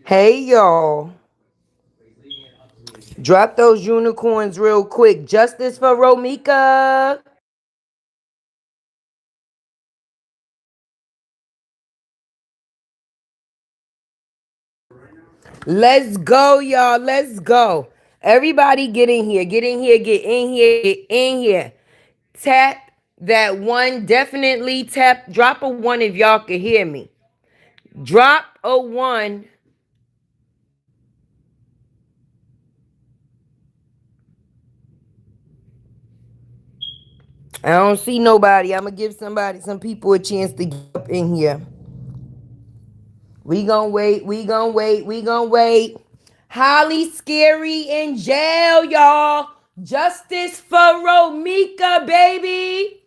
Hey y'all. Drop those unicorns real quick. Justice for Romeca. Let's go, y'all. Let's go. Everybody get in here. Get in here. Get in here. Get in here. Tap that one. Definitely tap. Drop a one if y'all can hear me. Drop a one. I don't see nobody. I'm gonna give some people a chance to get up in here. We gonna wait. We gonna wait. We gonna wait. Holly Scary in jail, y'all. Justice for Romeca, baby.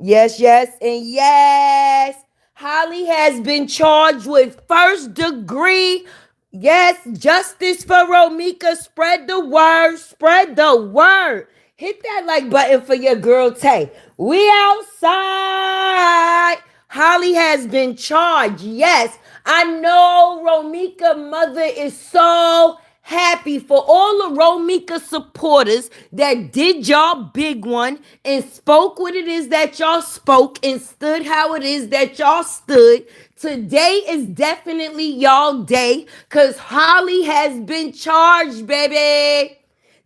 Yes, yes, and yes. Holly has been charged with first degree. Yes, justice for Romeca. Spread the word. Spread the word. Hit that like button for your girl Tay. We outside. Holly has been charged. Yes, I know Romeca mother is so happy for all the Romeca supporters that did y'all big one and spoke what it is that y'all spoke and stood how it is that y'all stood. Today is definitely y'all day because Holly has been charged, baby.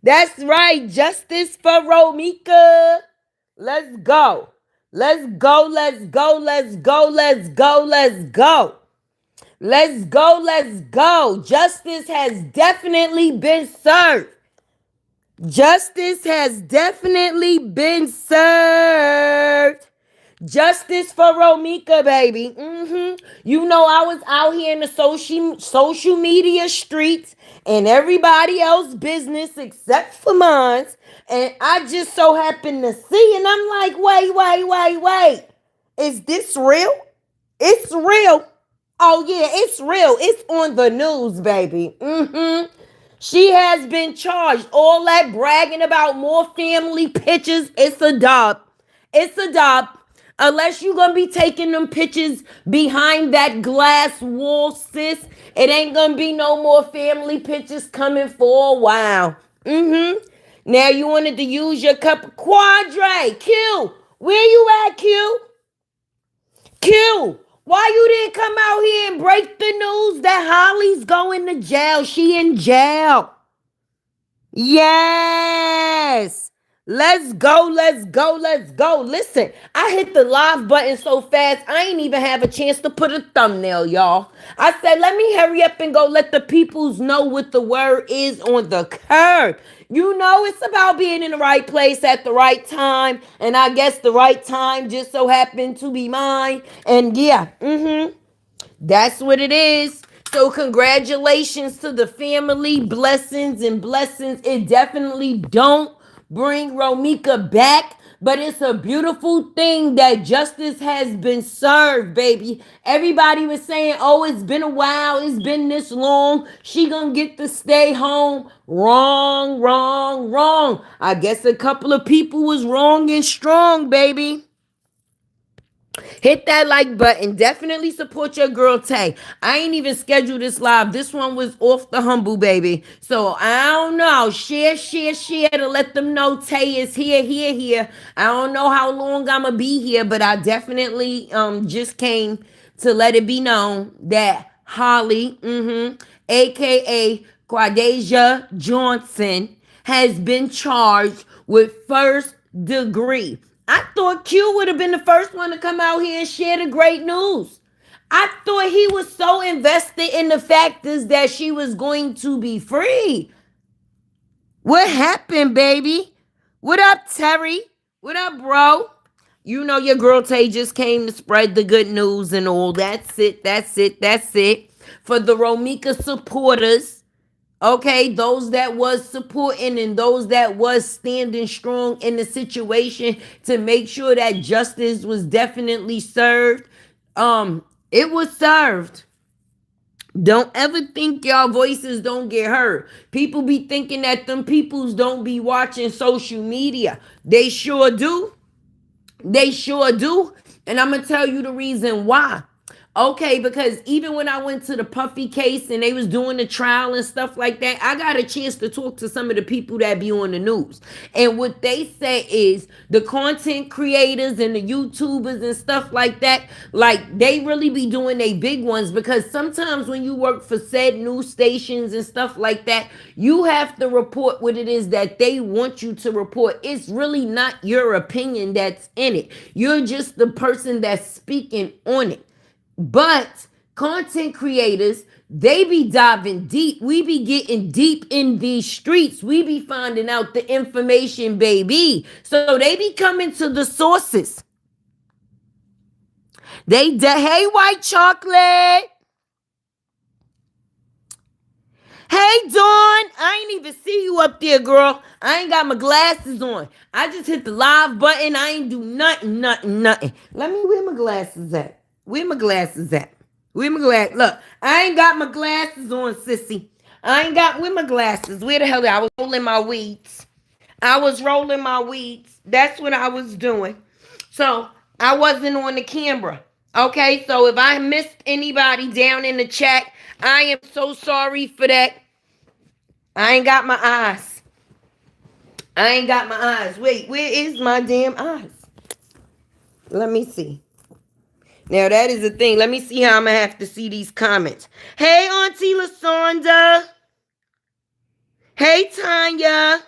That's right. Justice for Romeca. Let's go. Let's go. Let's go. Let's go. Let's go. Let's go. Let's go. Let's go. Justice has definitely been served. Justice has definitely been served. Justice for Romeca, baby. You know, I was out here in the social media streets and everybody else's business except for mine. And I just so happened to see, and I'm like, wait. Is this real? It's real. Oh, yeah, it's real. It's on the news, baby. She has been charged. All that bragging about more family pictures, it's a dub. It's a dub. Unless you're going to be taking them pictures behind that glass wall, sis, it ain't going to be no more family pictures coming for a while. Now you wanted to use your cup. Quadre, Q, where you at, Q? Q, why you didn't come out here and break the news that Holly's going to jail? She in jail. Yes. Let's go, let's go, let's go. Listen, I hit the live button so fast, I ain't even have a chance to put a thumbnail, y'all. I said, let me hurry up and go let the peoples know what the word is on the curb. You know, it's about being in the right place at the right time. And I guess the right time just so happened to be mine. And yeah, that's what it is. So congratulations to the family. Blessings and blessings. It definitely don't bring Romeca back, but it's a beautiful thing that justice has been served, baby. Everybody was saying, oh, it's been a while. It's been this long. She gonna get to stay home. Wrong, wrong, wrong. I guess a couple of people was wrong and strong, baby. Hit that like button. Definitely support your girl Tay. I ain't even scheduled this live. This one was off the humble, baby. So I don't know. Share to let them know Tay is here. I don't know how long I'ma be here, but I definitely just came to let it be known that Holly, aka Quadeja Johnson, has been charged with first degree. I thought Q would have been the first one to come out here and share the great news. I thought he was so invested in the fact is that she was going to be free. What happened, baby? What up, Terry? What up, bro? You know your girl Tay just came to spread the good news and all. That's it. For the Romeca supporters, okay, those that was supporting and those that was standing strong in the situation to make sure that justice was definitely served. It was served. Don't ever think y'all voices don't get heard. People be thinking that them peoples don't be watching social media. They sure do. They sure do. And I'm going to tell you the reason why. Okay, because even when I went to the Puffy case and they was doing the trial and stuff like that, I got a chance to talk to some of the people that be on the news. And what they say is the content creators and the YouTubers and stuff like that, like they really be doing they big ones, because sometimes when you work for said news stations and stuff like that, you have to report what it is that they want you to report. It's really not your opinion that's in it. You're just the person that's speaking on it. But content creators, they be diving deep. We be getting deep in these streets. We be finding out the information, baby. So they be coming to the sources. Hey, white chocolate. Hey, Dawn. I ain't even see you up there, girl. I ain't got my glasses on. I just hit the live button. I ain't do nothing. Let me, where my glasses at? Where my glasses at? Where my glasses? Look, I ain't got my glasses on, sissy. I ain't got, where my glasses? Where the hell are I? Was rolling my weeds. I was rolling my weeds. That's what I was doing. So I wasn't on the camera. Okay, so if I missed anybody down in the chat, I am so sorry for that. I ain't got my eyes. I ain't got my eyes. Wait, where is my damn eyes? Let me see. Now that is the thing. Let me see how I'm gonna have to see these comments. Hey, Auntie Lasonda. Hey, Tanya.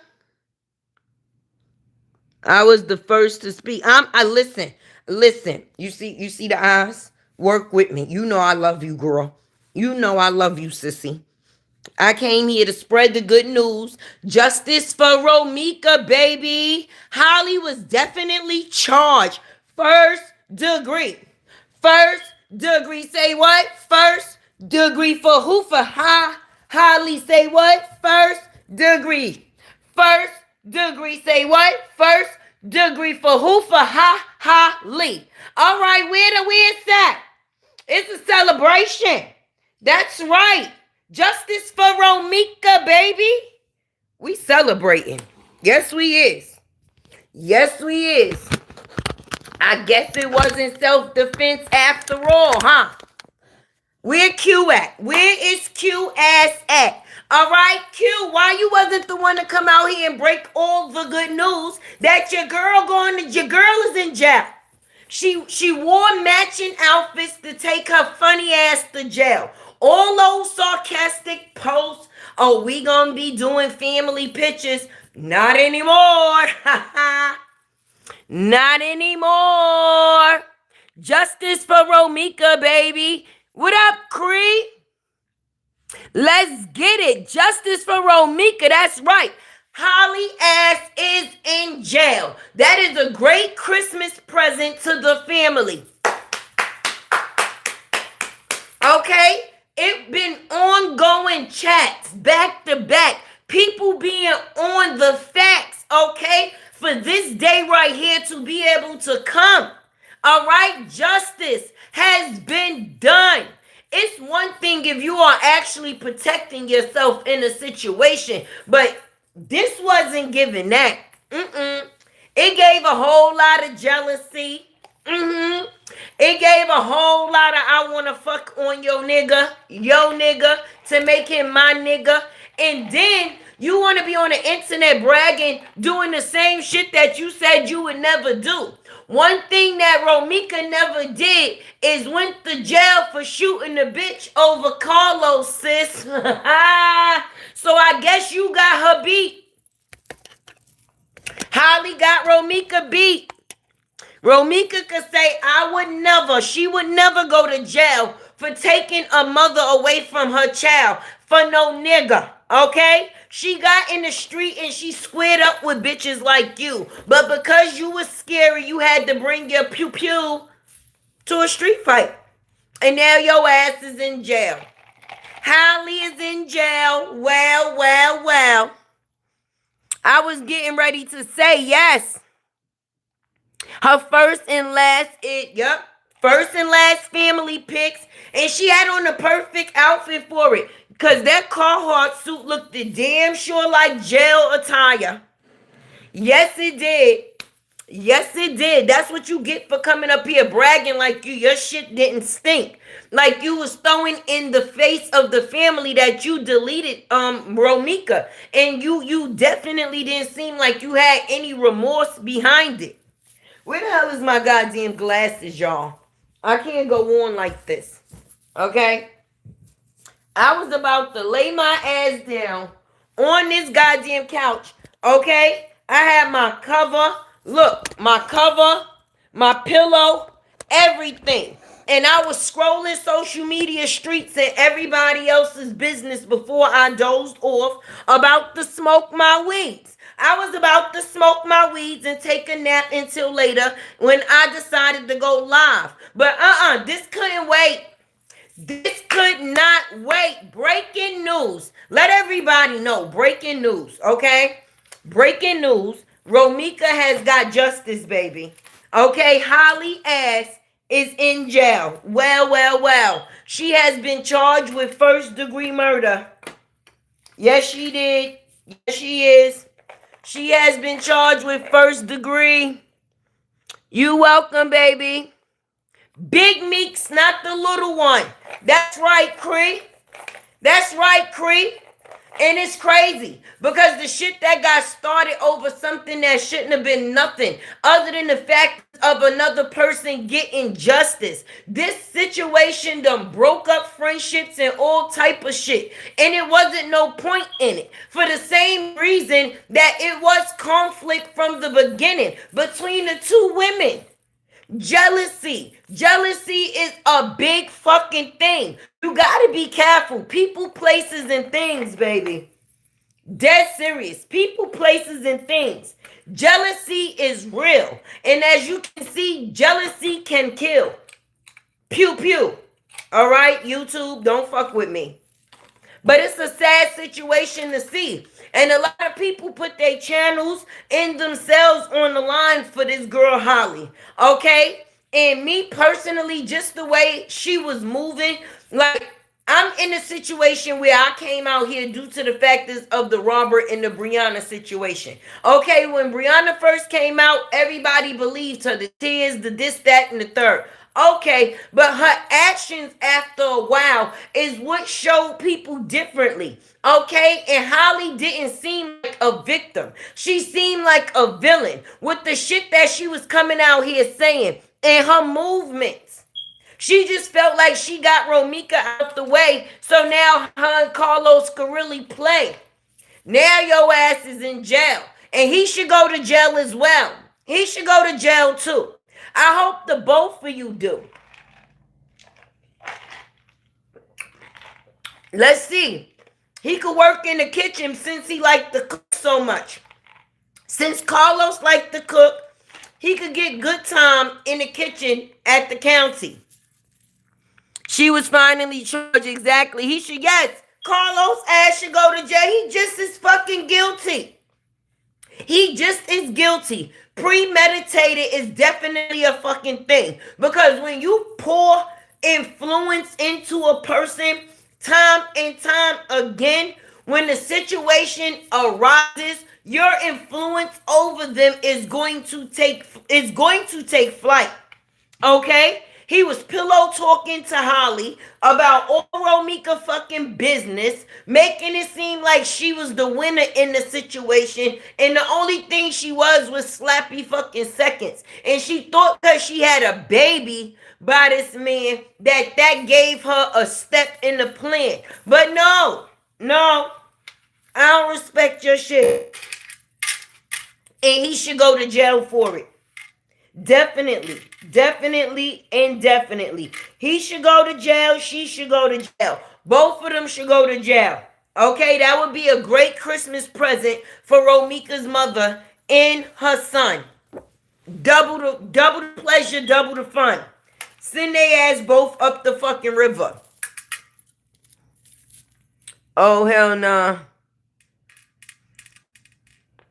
I was the first to speak. I listen. You see the eyes? Work with me. You know I love you, girl. You know I love you, sissy. I came here to spread the good news. Justice for Romeca, baby. Holly was definitely charged. First degree. First degree. Say what? First degree for who? For Holly. Say what? First degree. First degree. Say what? First degree for who? For Holly. All right, where's that? It's a celebration. That's right. Justice for Romeca, baby. We celebrating. Yes, we is. Yes, we is. I guess it wasn't self-defense after all, huh? Where Q at? Where is Q ass at? All right, Q, why you wasn't the one to come out here and break all the good news that your girl is in jail? She wore matching outfits to take her funny ass to jail. All those sarcastic posts, oh, we gonna be doing family pictures. Not anymore. Not anymore. Justice for Romeca, baby. What up, Cree? Let's get it. Justice for Romeca. That's right. Holly ass is in jail. That is a great Christmas present to the family. Okay? It been ongoing chats back to back. People being on the facts, okay? For this day right here to be able to come. All right? Justice has been done. It's one thing if you are actually protecting yourself in a situation, but this wasn't giving that. It gave a whole lot of jealousy. It gave a whole lot of I want to fuck on your nigga, to make him my nigga. And then you want to be on the internet bragging, doing the same shit that you said you would never do. One thing that Romeca never did is went to jail for shooting the bitch over Carlos, sis. So I guess you got her beat. Holly got Romeca beat. Romeca could say, she would never go to jail for taking a mother away from her child for no nigga, okay? She got in the street and she squared up with bitches like you. But because you was scary, you had to bring your pew-pew to a street fight. And now your ass is in jail. Holly is in jail. Well. I was getting ready to say yes. Her first and last family pics. And she had on the perfect outfit for it. Because that Carhartt suit looked damn sure like jail attire. Yes, it did. Yes, it did. That's what you get for coming up here bragging like your shit didn't stink. Like you was throwing in the face of the family that you deleted Romeca. And you definitely didn't seem like you had any remorse behind it. Where the hell is my goddamn glasses, y'all? I can't go on like this. Okay? I was about to lay my ass down on this goddamn couch. Okay? I had my cover. Look, my cover, my pillow, everything. And I was scrolling social media streets and everybody else's business before I dozed off about to smoke my weeds. I was about to smoke my weeds and take a nap until later when I decided to go live. But this couldn't wait. This could not wait. Breaking news. Let everybody know. Breaking news, okay? Breaking news. Romeca has got justice, baby. Okay, Holly ass is in jail. Well. She has been charged with first-degree murder. Yes, she did. Yes, she is. She has been charged with first degree. You welcome, baby. Big Meeks, not the little one. That's right, Cree. That's right, Cree. And it's crazy because the shit that got started over something that shouldn't have been nothing other than the fact of another person getting justice. This situation done broke up friendships and all type of shit. And it wasn't no point in it. For the same reason that it was conflict from the beginning between the two women. Jealousy. Jealousy is a big fucking thing. You gotta be careful. People, places, and things, baby. Dead serious. People, places, and things. Jealousy is real. And as you can see, jealousy can kill. Pew pew. Alright, YouTube, don't fuck with me. But it's a sad situation to see. And a lot of people put their channels and themselves on the line for this girl Holly. Okay? And me personally, just the way she was moving, like I'm in a situation where I came out here due to the factors of the Robert and the Brianna situation. Okay, when Brianna first came out, everybody believed her. The tears, the this, that, and the third. Okay, but her actions after a while is what showed people differently. Okay, and Holly didn't seem like a victim. She seemed like a villain with the shit that she was coming out here saying and her movements. She just felt like she got Romeca out the way, so now her and Carlos could really play. Now your ass is in jail, and he should go to jail as well. He should go to jail too. I hope the both of you do. Let's see. He could work in the kitchen since he liked to cook so much. Since Carlos liked to cook, he could get good time in the kitchen at the county. She was finally charged exactly. He should, yes, Carlos ass should go to jail. He just is fucking guilty. He just is guilty. Premeditated is definitely a fucking thing. Because when you pour influence into a person time and time again, when the situation arises, your influence over them is going to take flight. Okay? He was pillow talking to Holly about all Romeca fucking business, making it seem like she was the winner in the situation, and the only thing she was slappy fucking seconds. And she thought because she had a baby by this man that gave her a step in the plan. But no, I don't respect your shit. And he should go to jail for it. Definitely, and definitely. He should go to jail. She should go to jail. Both of them should go to jail. Okay, that would be a great Christmas present for Romeca's mother and her son. Double the pleasure, double the fun. Send their ass both up the fucking river. Oh, hell nah.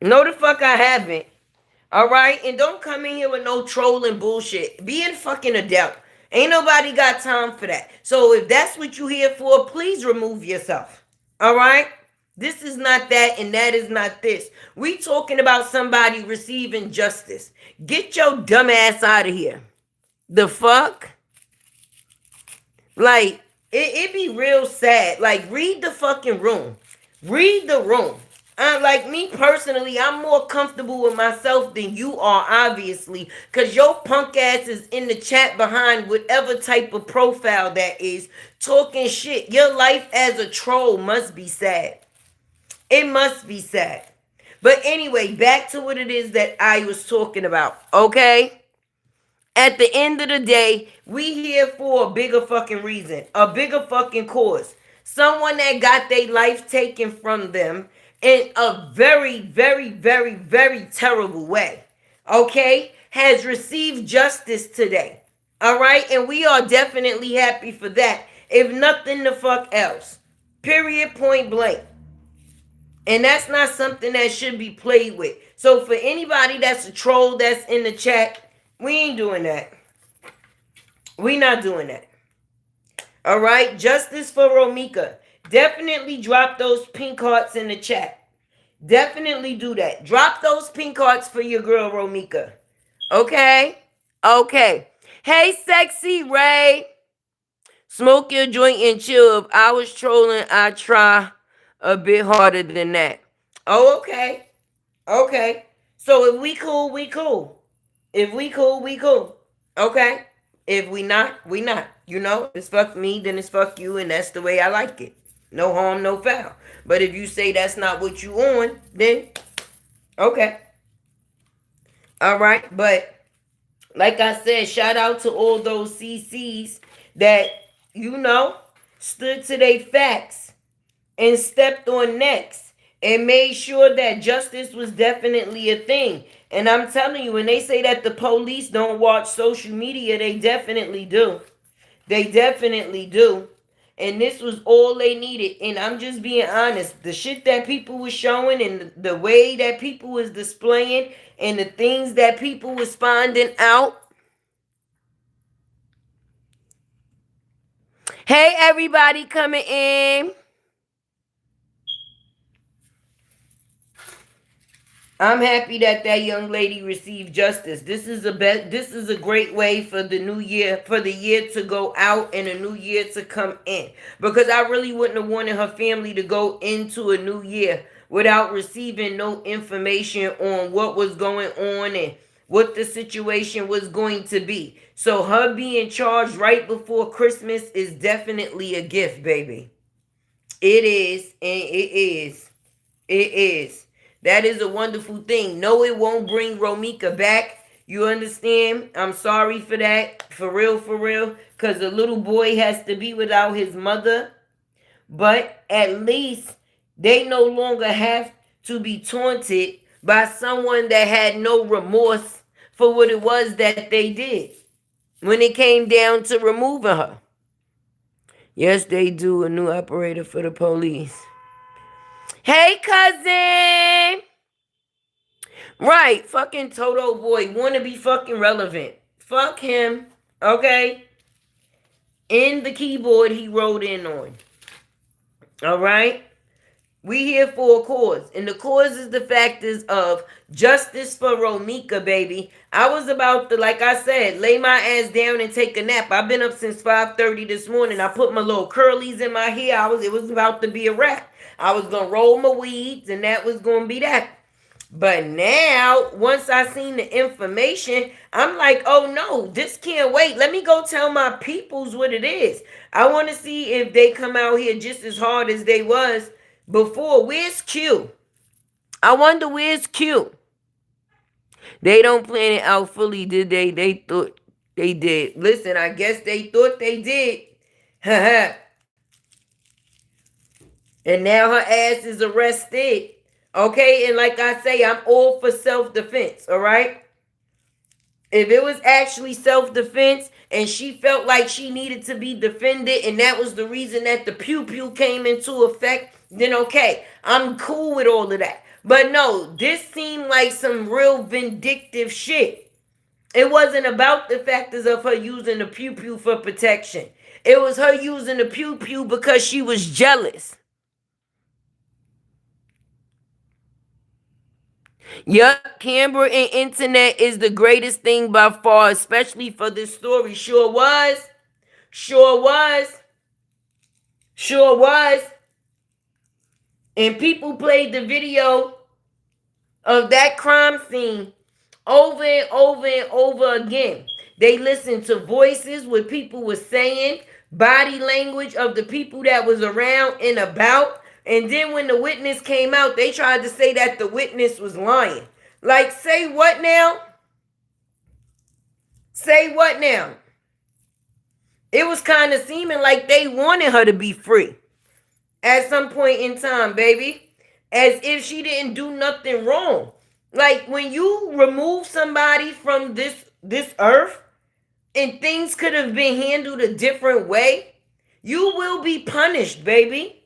No, the fuck I haven't. All right, and don't come in here with no trolling bullshit. Be a fucking adult. Ain't nobody got time for that. So if that's what you here for, please remove yourself. All right, This is not that, and that is not this. We talking about somebody receiving justice. Get your dumb ass out of here. The fuck? Like, it be real sad. Like, read the fucking room. Read the room. Like me personally, I'm more comfortable with myself than you are, obviously, because your punk ass is in the chat behind whatever type of profile that is, talking shit. Your life as a troll must be sad. It must be sad. But anyway, back to what it is that I was talking about, okay? At the end of the day, we here for a bigger fucking reason, a bigger fucking cause. Someone that got their life taken from them in a very, very, very, very terrible way, okay, has received justice today. All right, and we are definitely happy for that. If nothing the fuck else. Period, point blank. And that's not something that should be played with. So for anybody that's a troll that's in the chat, we ain't doing that. We not doing that. All right, justice for Romeca. Definitely drop those pink hearts in the chat. Definitely do that. Drop those pink hearts for your girl Romeca. Okay? Okay. Hey, sexy Ray. Smoke your joint and chill. If I was trolling, I'd try a bit harder than that. Oh, okay. Okay. So if we cool, we cool. If we cool, we cool. Okay. If we not, we not. You know, if it's fuck me, then it's fuck you, and that's the way I like it. No harm, no foul. But if you say that's not what you on, then okay. All right. But like I said, shout out to all those CCs that, you know, stood to their facts and stepped on necks and made sure that justice was definitely a thing. And I'm telling you, when they say that the police don't watch social media, they definitely do. They definitely do. And this was all they needed. And I'm just being honest. The shit that people was showing and the way that people was displaying and the things that people was finding out. Hey, everybody coming in. I'm happy that that young lady received justice. This is a great way for the new year, for the year to go out and a new year to come in. Because I really wouldn't have wanted her family to go into a new year without receiving no information on what was going on and what the situation was going to be. So her being charged right before Christmas is definitely a gift, baby. It is, and it is. It is. That is a wonderful thing. No, it won't bring Romeca back. You understand? I'm sorry for that. For real, for real. Because the little boy has to be without his mother. But at least they no longer have to be taunted by someone that had no remorse for what it was that they did when it came down to removing her. Yes, they do. A new operator for the police. Hey, cousin. Right, fucking Toto boy wanna be fucking relevant. Fuck him, okay? In the keyboard he wrote in on. All right? We here for a cause. And the cause is the factors of justice for Romeca, baby. I was about to, like I said, lay my ass down and take a nap. I've been up since 5:30 this morning. I put my little curlies in my hair. It was about to be a wrap. I was gonna roll my weeds, and that was gonna be that. But now, once I seen the information, I'm like, oh no, this can't wait. Let me go tell my peoples what it is. I want to see if they come out here just as hard as they was before. Where's Q? I wonder where's Q? They don't plan it out fully, did they? They thought they did. Listen, I guess they thought they did. And now her ass is arrested. Okay, and like I say, I'm all for self-defense, all right? If it was actually self-defense and she felt like she needed to be defended and that was the reason that the pew-pew came into effect, then okay, I'm cool with all of that. But no, this seemed like some real vindictive shit. It wasn't about the factors of her using the pew-pew for protection. It was her using the pew-pew because she was jealous. Yup, camera and internet is the greatest thing by far, especially for this story. Sure was. Sure was. Sure was. And people played the video of that crime scene over and over and over again. They listened to voices, what people were saying, body language of the people that was around and about. And then when the witness came out, they tried to say that the witness was lying. Like, say what now? Say what now? It was kind of seeming like they wanted her to be free at some point in time, baby. As if she didn't do nothing wrong. Like when you remove somebody from this earth and things could have been handled a different way, you will be punished, baby.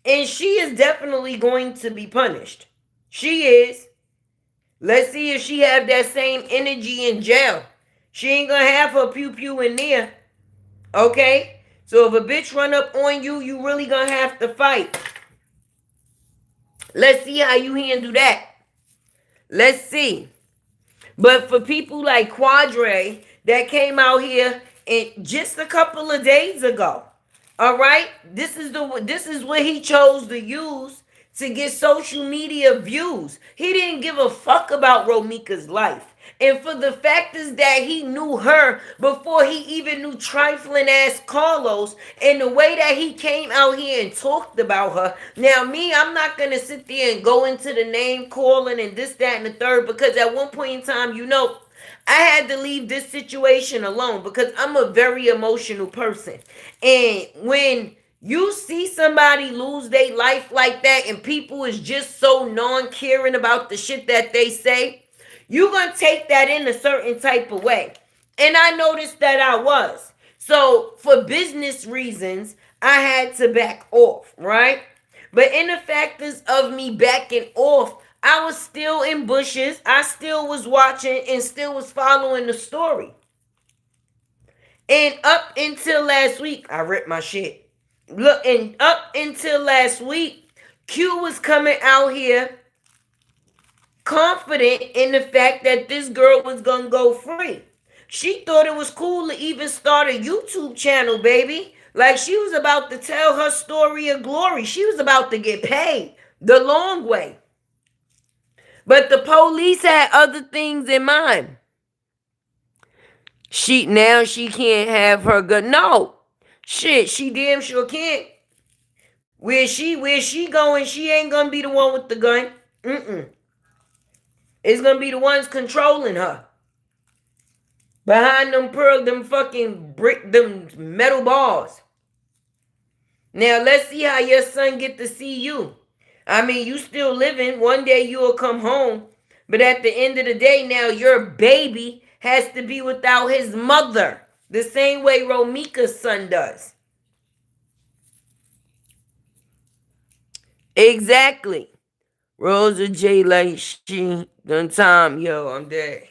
And she is definitely going to be punished. She is. Let's see if she have that same energy in jail. She ain't gonna have her pew pew in there. Okay? So if a bitch run up on you, you really gonna have to fight. Let's see how you handle that. Let's see. But for people like Quadre that came out here and just a couple of days ago, all right, this is what he chose to use to get social media views. He didn't give a fuck about Romeca's life. And for the fact is that he knew her before he even knew trifling ass Carlos, and the way that he came out here and talked about her. Now, me, I'm not gonna sit there and go into the name calling and this, that, and the third, because at one point in time, I had to leave this situation alone because I'm a very emotional person. And when you see somebody lose their life like that and people is just so non-caring about the shit that they say, you're going to take that in a certain type of way. And I noticed that I was. So for business reasons, I had to back off, right? But in the factors of me backing off, I was still in bushes. I still was watching and still was following the story. And up until last week, I ripped my shit. Look, and up until last week, Q was coming out here confident in the fact that this girl was gonna go free. She thought it was cool to even start a YouTube channel, baby. Like she was about to tell her story of glory. She was about to get paid the long way. But the police had other things in mind. She can't have her gun. No. Shit, she damn sure can't. Where she going, she ain't gonna be the one with the gun. It's gonna be the ones controlling her. Behind them fucking them metal bars. Now let's see how your son get to see you. I mean, you still living. One day you'll come home. But at the end of the day, now your baby has to be without his mother. The same way Romeca's son does. Exactly. Rosa J like she done time. Yo, I'm dead.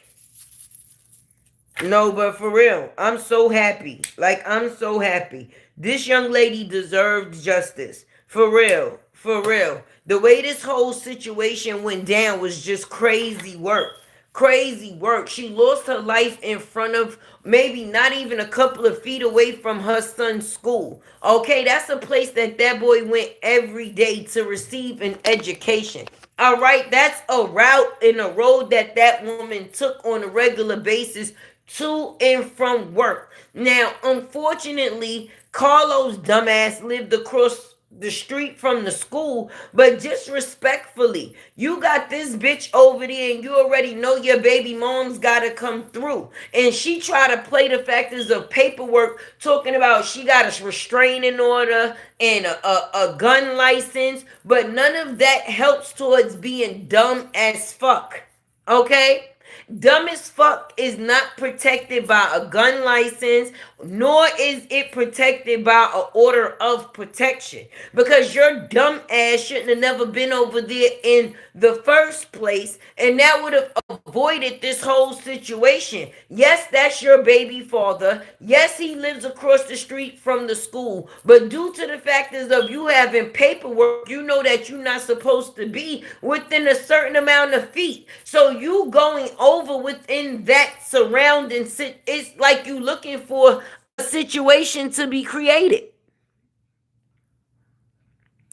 No, but for real, I'm so happy. Like, I'm so happy. This young lady deserved justice. For real. For real. The way this whole situation went down was just crazy work. Crazy work. She lost her life in front of maybe not even a couple of feet away from her son's school. Okay, that's a place that boy went every day to receive an education. All right, that's a route and a road that woman took on a regular basis to and from work. Now, unfortunately, Carlos dumbass lived across the street from the school, but disrespectfully, you got this bitch over there and you already know your baby mom's gotta come through. And she try to play the factors of paperwork, talking about she got a restraining order and a gun license, but none of that helps towards being dumb as fuck. Okay? Dumb as fuck is not protected by a gun license, nor is it protected by an order of protection. Because your dumb ass shouldn't have never been over there in the first place, and that would have avoided this whole situation. Yes, that's your baby father. Yes, he lives across the street from the school. But due to the factors of you having paperwork, you know that you're not supposed to be within a certain amount of feet. So you going over within that surrounding, it's like you looking for a situation to be created.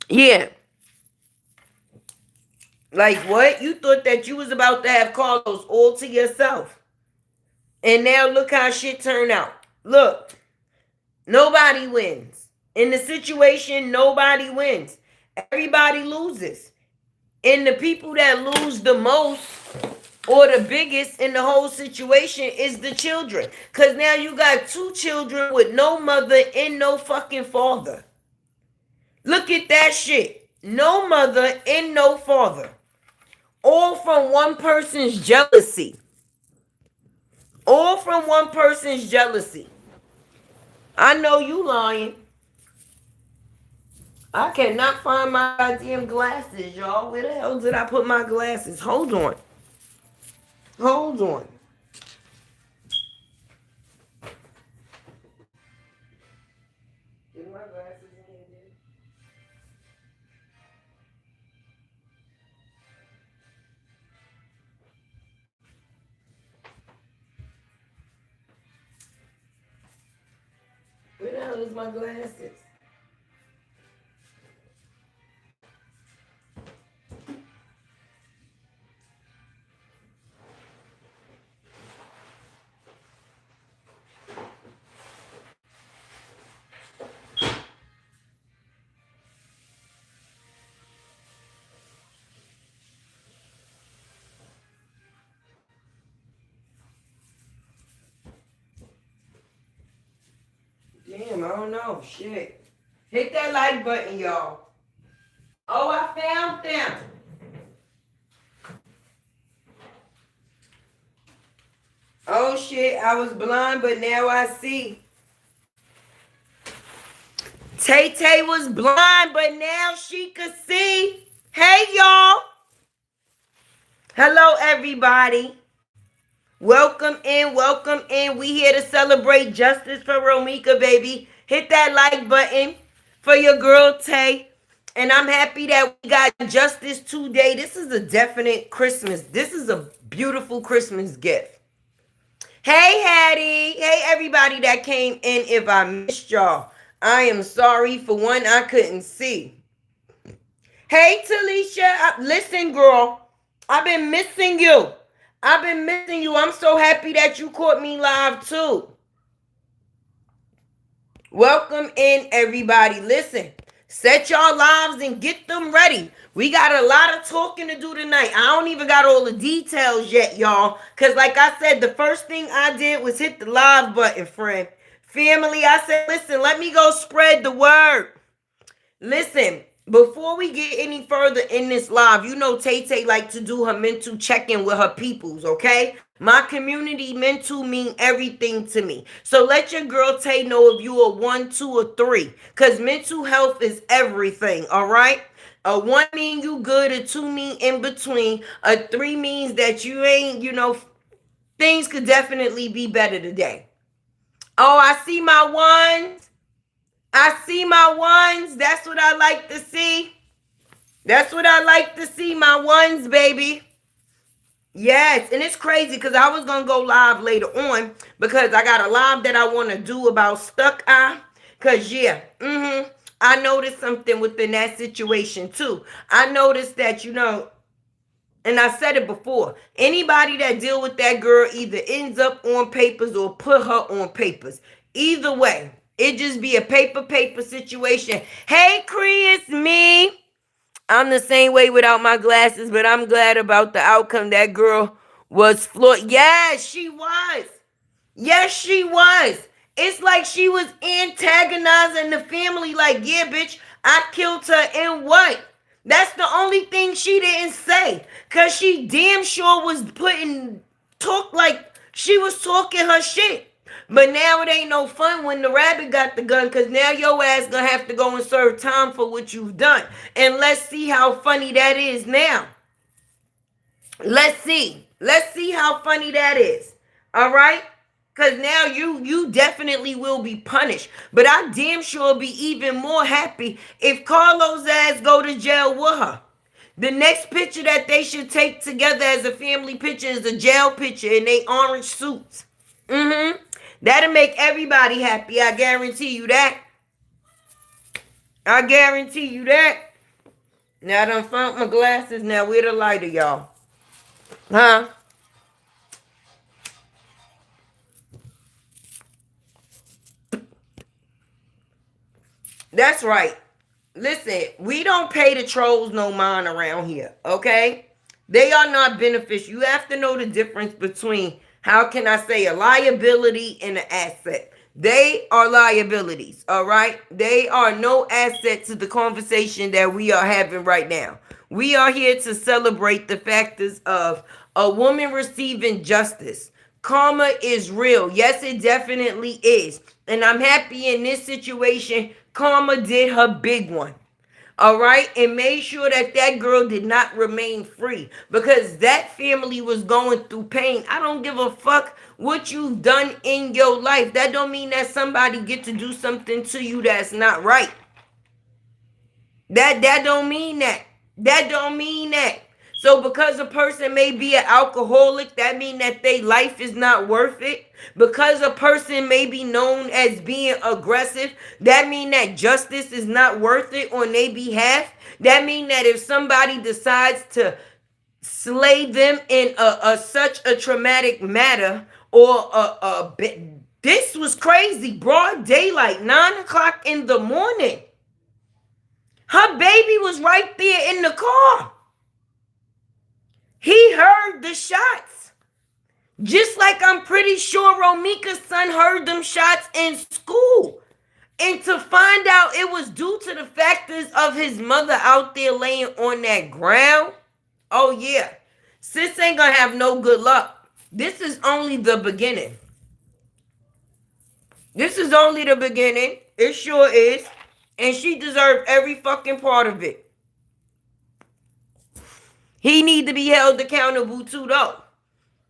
Yeah. Like what? You thought that you was about to have Carlos all to yourself. And now look how shit turned out. Look, nobody wins. In the situation, nobody wins. Everybody loses. And the people that lose the most or the biggest in the whole situation is the children. Because now you got two children with no mother and no fucking father. Look at that shit. No mother and no father. All from one person's jealousy. All from one person's jealousy. I know you lying. I cannot find my goddamn glasses, y'all. Where the hell did I put my glasses? Hold on. Hold on. Get my glasses in here, dude. Where the hell is my glasses? Damn, I don't know. Shit. Hit that like button, y'all. Oh, I found them. Oh, shit. I was blind, but now I see. Tay-Tay was blind, but now she could see. Hey, y'all. Hello, everybody. Welcome in, welcome in. We here to celebrate justice for Romeca, baby. Hit that like button for your girl Tay. And I'm happy that we got justice today. This is a definite Christmas. This is a beautiful Christmas gift. Hey, Hattie. Hey, everybody that came in. If I missed y'all, I am sorry. For one, I couldn't see. Hey, Talisha. Listen, girl. I've been missing you. I've been missing you. I'm so happy that you caught me live too. Welcome in, everybody. Listen, set y'all lives and get them ready. We got a lot of talking to do tonight. I don't even got all the details yet, y'all. Because like I said, the first thing I did was hit the live button, friend. Family, I said, listen, let me go spread the word. Listen, before we get any further in this live, you know Tay-Tay like to do her mental check-in with her peoples, okay? My community mental mean everything to me. So let your girl Tay know if you are 1, 2, or 3. Because mental health is everything, all right? A 1 mean you good, a 2 mean in between, a 3 means that you ain't, things could definitely be better today. Oh, I see my 1s. I see my 1s. That's what I like to see. That's what I like to see, my 1s, baby. Yes, and it's crazy because I was going to go live later on because I got a live that I want to do about stuck eye. Because, yeah, I noticed something within that situation, too. I noticed that, and I said it before, anybody that deal with that girl either ends up on papers or put her on papers. Either way, it just be a paper situation. Hey, Cree, it's me. I'm the same way without my glasses, but I'm glad about the outcome. That girl was floored. Yes, she was. Yes, she was. It's like she was antagonizing the family. Like, yeah, bitch, I killed her and what? That's the only thing she didn't say. Because she damn sure was putting talk like she was talking her shit. But now it ain't no fun when the rabbit got the gun, because now your ass gonna have to go and serve time for what you've done. And let's see how funny that is now. Let's see. Let's see how funny that is. All right? Because now you definitely will be punished. But I damn sure be even more happy if Carlos' ass go to jail with her. The next picture that they should take together as a family picture is a jail picture in they orange suits. That'll make everybody happy. I guarantee you that. I guarantee you that. Now I done found my glasses. Now where the lighter, y'all? Huh? That's right. Listen, we don't pay the trolls no mind around here, okay? They are not beneficial. You have to know the difference between, how can I say, a liability and an asset. They are liabilities, all right? They are no asset to the conversation that we are having right now. We are here to celebrate the factors of a woman receiving justice. Karma is real. Yes, it definitely is. And I'm happy in this situation, Karma did her big one. All right, and made sure that that girl did not remain free, because that family was going through pain. I don't give a fuck what you've done in your life. That don't mean that somebody get to do something to you that's not right. That don't mean that. That don't mean that. So because a person may be an alcoholic, that mean that their life is not worth it. Because a person may be known as being aggressive, that mean that justice is not worth it on their behalf. That mean that if somebody decides to slay them in a such a traumatic matter, or this was crazy, broad daylight, 9 o'clock in the morning. Her baby was right there in the car. He heard the shots. Just like I'm pretty sure Romeca's son heard them shots in school. And to find out it was due to the factors of his mother out there laying on that ground. Oh yeah. Sis ain't gonna have no good luck. This is only the beginning. This is only the beginning. It sure is. And she deserved every fucking part of it. He need to be held accountable too, though.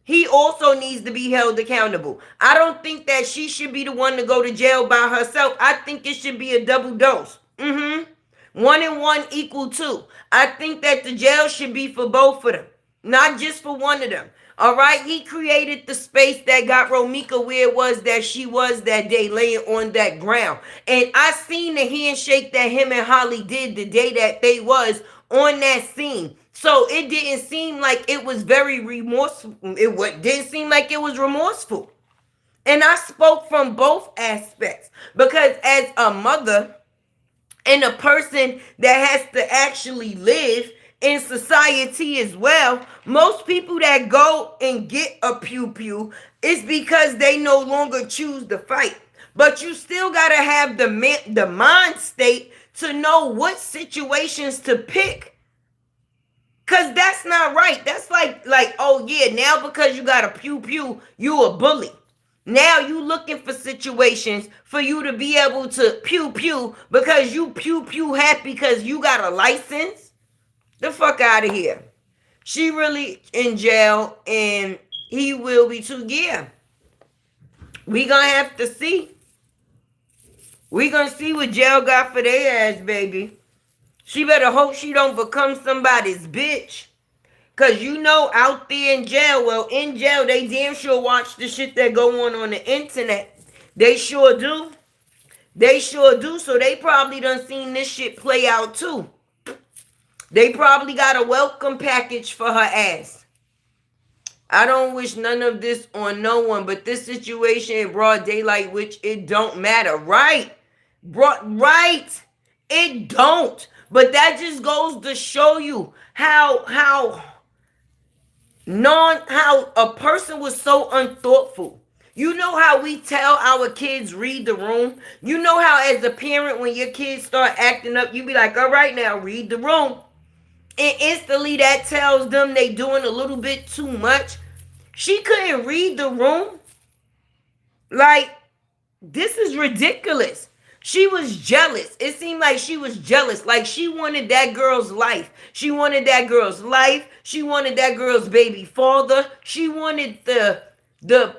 He also needs to be held accountable. I don't think that she should be the one to go to jail by herself. I think it should be a double dose. 1 and 1 equal 2. I think that the jail should be for both of them, not just for one of them. All right, he created the space that got Romeca where it was that she was that day, laying on that ground. And I seen the handshake that him and Holly did the day that they was on that scene. So it didn't seem like it was very remorseful. It didn't seem like it was remorseful. And I spoke from both aspects, because as a mother and a person that has to actually live in society as well, most people that go and get a pew-pew is because they no longer choose to fight. But you still got to have the mind state to know what situations to pick. Because that's not right. That's like, oh yeah, now because you got a pew-pew, you a bully. Now you looking for situations for you to be able to pew-pew because you pew-pew happy because you got a license. The fuck out of here. She really in jail, and he will be too. Yeah. We gonna have to see. We gonna see what jail got for their ass, baby. She better hope she don't become somebody's bitch. Cause you know out there in jail, well, in jail, they damn sure watch the shit that go on the internet. They sure do. They sure do. So they probably done seen this shit play out too. They probably got a welcome package for her ass. I don't wish none of this on no one, but this situation in broad daylight, which it don't matter, right? Right. It don't. But that just goes to show you how a person was so unthoughtful. You know how we tell our kids read the room? You know how as a parent, when your kids start acting up, you be like, all right, now read the room. And instantly that tells them they doing a little bit too much. She couldn't read the room. Like, this is ridiculous. She was jealous. It seemed like she was jealous. Like, she wanted that girl's life. She wanted that girl's life. She wanted that girl's baby father. She wanted the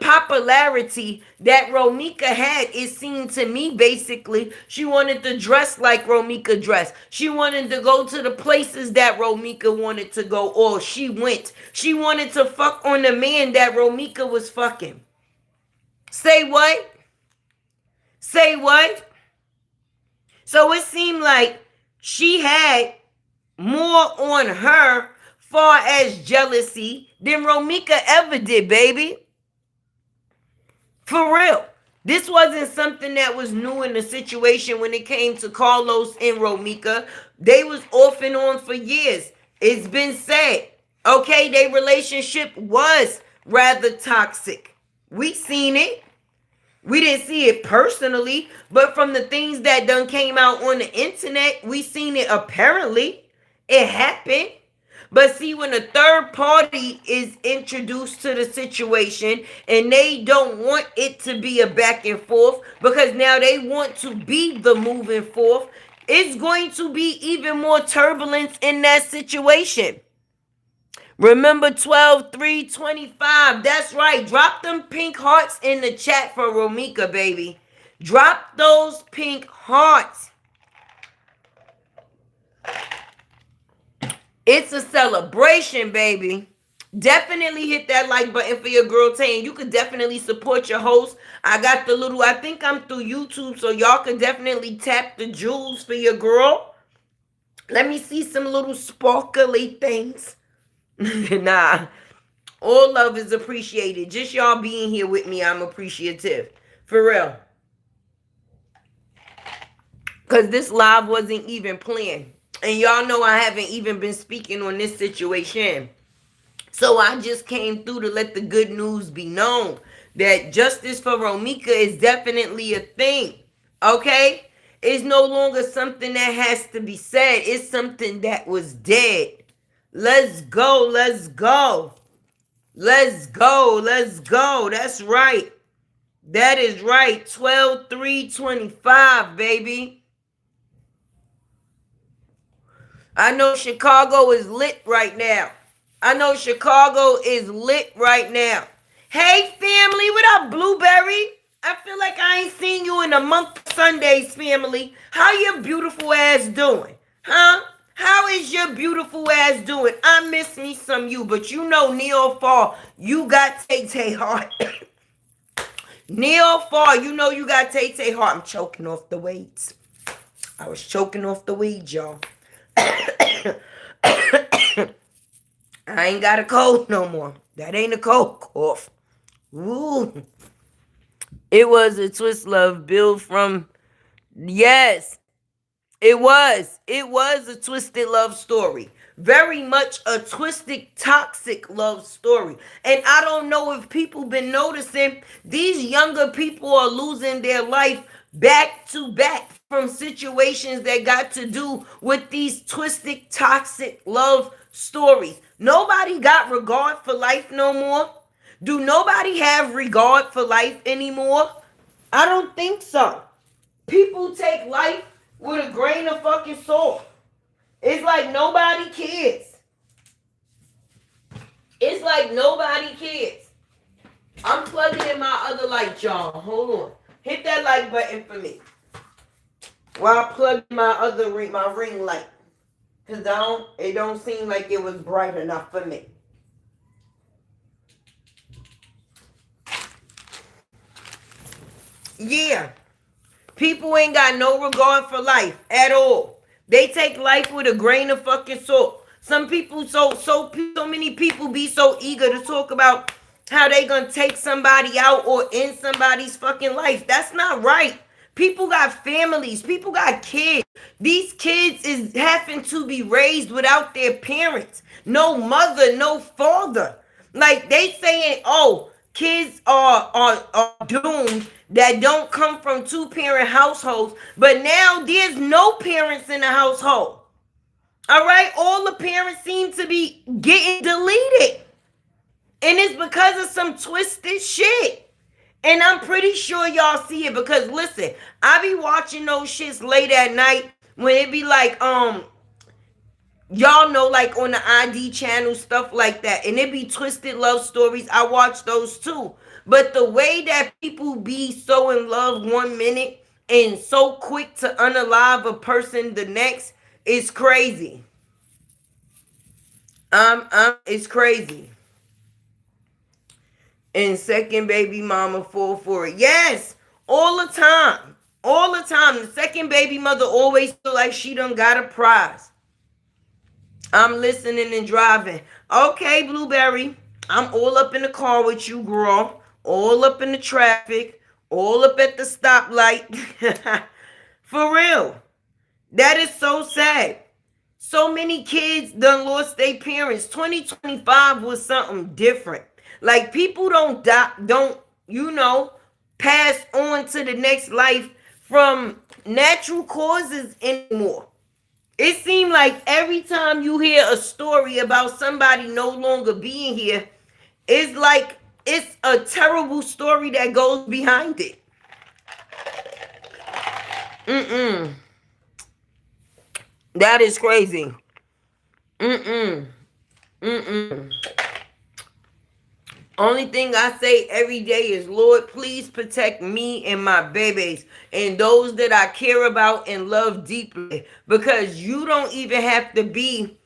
popularity that Romeca had. It seemed to me, basically, she wanted to dress like Romeca dressed. She wanted to go to the places that Romeca wanted to go, or she went. She wanted to fuck on the man that Romeca was fucking. Say what? Say what? So it seemed like she had more on her far as jealousy than Romeca ever did, baby. For real. This wasn't something that was new in the situation when it came to Carlos and Romeca. They was off and on for years. It's been said. Okay, their relationship was rather toxic. We seen it. We didn't see it personally, but from the things that done came out on the internet, we seen it apparently. It happened. But see, when a third party is introduced to the situation and they don't want it to be a back and forth because now they want to be the moving forth, it's going to be even more turbulence in that situation. Remember 12-3-25. That's right. Drop them pink hearts in the chat for Romeca, baby. Drop those pink hearts. It's a celebration, baby. Definitely hit that like button for your girl Tay. And you could definitely support your host. I got the little, I think I'm through YouTube, so y'all could definitely tap the jewels for your girl. Let me see some little sparkly things. Nah, all love is appreciated. Just y'all being here with me, I'm appreciative. For real. Because this live wasn't even planned. And y'all know I haven't even been speaking on this situation. So I just came through to let the good news be known that justice for Romeca is definitely a thing. Okay? It's no longer something that has to be said. It's something that was dead. Let's go. Let's go. Let's go. Let's go. That's right. That is right. 12-3-25, baby. I know Chicago is lit right now. I know Chicago is lit right now. Hey, family. What up, Blueberry? I feel like I ain't seen you in a month of Sundays, family. How your beautiful ass doing? Huh? How is your beautiful ass doing? I miss me some you, but you know Neil Fall, you got Tay-Tay heart. Neil Fall, you know you got Tay-Tay heart. I'm choking off the weights. I was choking off the weed, y'all. I ain't got a cold no more. That ain't a cold cough. Woo. It was a twist love build from, yes, it was. It was a twisted love story. Very much a twisted, toxic love story. And I don't know if people been noticing, these younger people are losing their life back to back from situations that got to do with these twisted, toxic love stories. Nobody got regard for life no more. Do nobody have regard for life anymore? I don't think so. People take life with a grain of fucking salt. It's like nobody cares. It's like nobody cares. I'm plugging in my other light, y'all. Hold on. Hit that like button for me. While I plug in my other ring, my ring light. Because it don't seem like it was bright enough for me. Yeah. People ain't got no regard for life at all. They take life with a grain of fucking salt. Some people, so many people be so eager to talk about how they gonna take somebody out or end somebody's fucking life. That's not right. People got families. People got kids. These kids is having to be raised without their parents. No mother, no father. Like they saying, oh, kids are doomed that don't come from two-parent households. But now there's no parents in the household. All right? All the parents seem to be getting deleted. And it's because of some twisted shit. And I'm pretty sure y'all see it because listen, I be watching those shits late at night when it be like, y'all know, like on the ID channel, stuff like that. And it be twisted love stories. I watch those too. But the way that people be so in love 1 minute and so quick to unalive a person the next is crazy. It's crazy. And second baby mama fall for it. Yes, all the time. All the time. The second baby mother always feel like she done got a prize. I'm listening and driving. Okay, Blueberry. I'm all up in the car with you, girl. All up in the traffic. All up at the stoplight. For real. That is so sad. So many kids done lost their parents. 2025 was something different. Like people don't die, don't, pass on to the next life from natural causes anymore. It seemed like every time you hear a story about somebody no longer being here, it's like it's a terrible story that goes behind it. Mm-mm. That is crazy. Mm-mm. Mm-mm. Only thing I say every day is, Lord, please protect me and my babies and those that I care about and love deeply. Because you don't even have to be,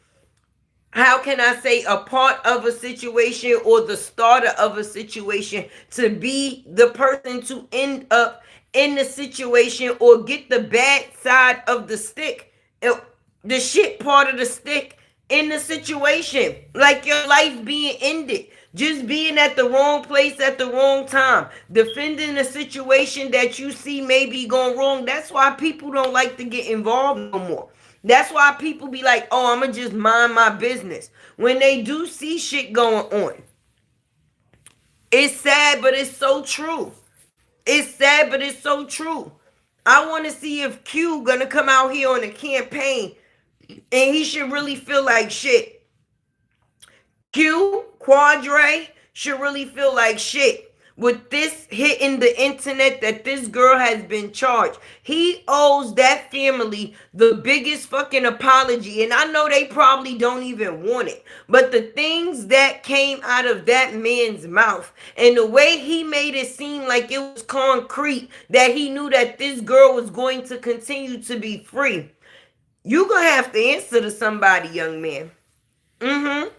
how can I say, a part of a situation or the starter of a situation to be the person to end up in the situation or get the bad side of the stick, the shit part of the stick in the situation. Like your life being ended. Just being at the wrong place at the wrong time. Defending a situation that you see may be going wrong. That's why people don't like to get involved no more. That's why people be like, oh, I'm going to just mind my business. When they do see shit going on. It's sad, but it's so true. It's sad, but it's so true. I want to see if Q going to come out here on a campaign and he should really feel like shit. Quadre should really feel like shit with this hitting the internet that this girl has been charged. He owes that family the biggest fucking apology. And I know they probably don't even want it. But the things that came out of that man's mouth and the way he made it seem like it was concrete that he knew that this girl was going to continue to be free. You gonna have to answer to somebody, young man. Mm-hmm.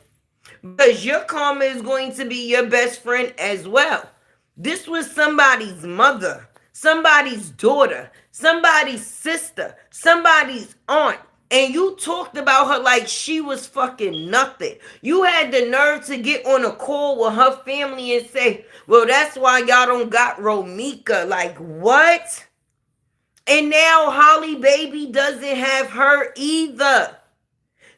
Because your karma is going to be your best friend as well. This was somebody's mother, somebody's daughter, somebody's sister, somebody's aunt. And you talked about her like she was fucking nothing. You had the nerve to get on a call with her family and say, well, that's why y'all don't got Romeca. Like, what? And now Holly Baby doesn't have her either.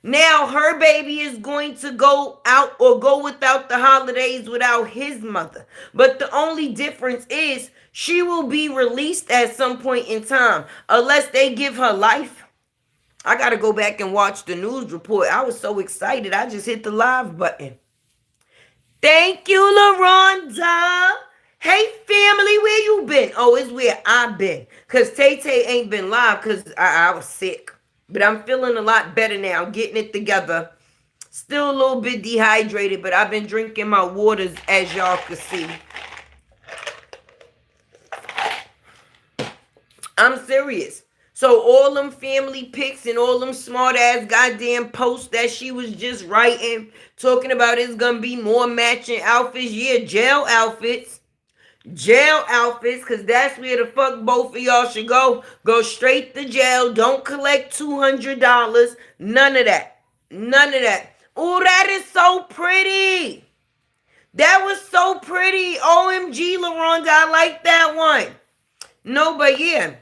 Now her baby is going to go out or go without the holidays without his mother. But the only difference is she will be released at some point in time unless they give her life. I got to go back and watch the news report. I was so excited. I just hit the live button. Thank you, LaRonda. Hey, family, where you been? Oh, it's where I've been. Because Tay-Tay ain't been live because I was sick. But I'm feeling a lot better now, getting it together. Still a little bit dehydrated, but I've been drinking my waters, as y'all can see. I'm serious. So all them family pics and all them smart-ass goddamn posts that she was just writing, talking about it's going to be more matching outfits. Yeah, jail outfits. Jail outfits, because that's where the fuck both of y'all should go. Go straight to jail. Don't collect $200. None of that. None of that. Oh, that is so pretty. That was so pretty. OMG, LaRonda, I like that one. No, but yeah.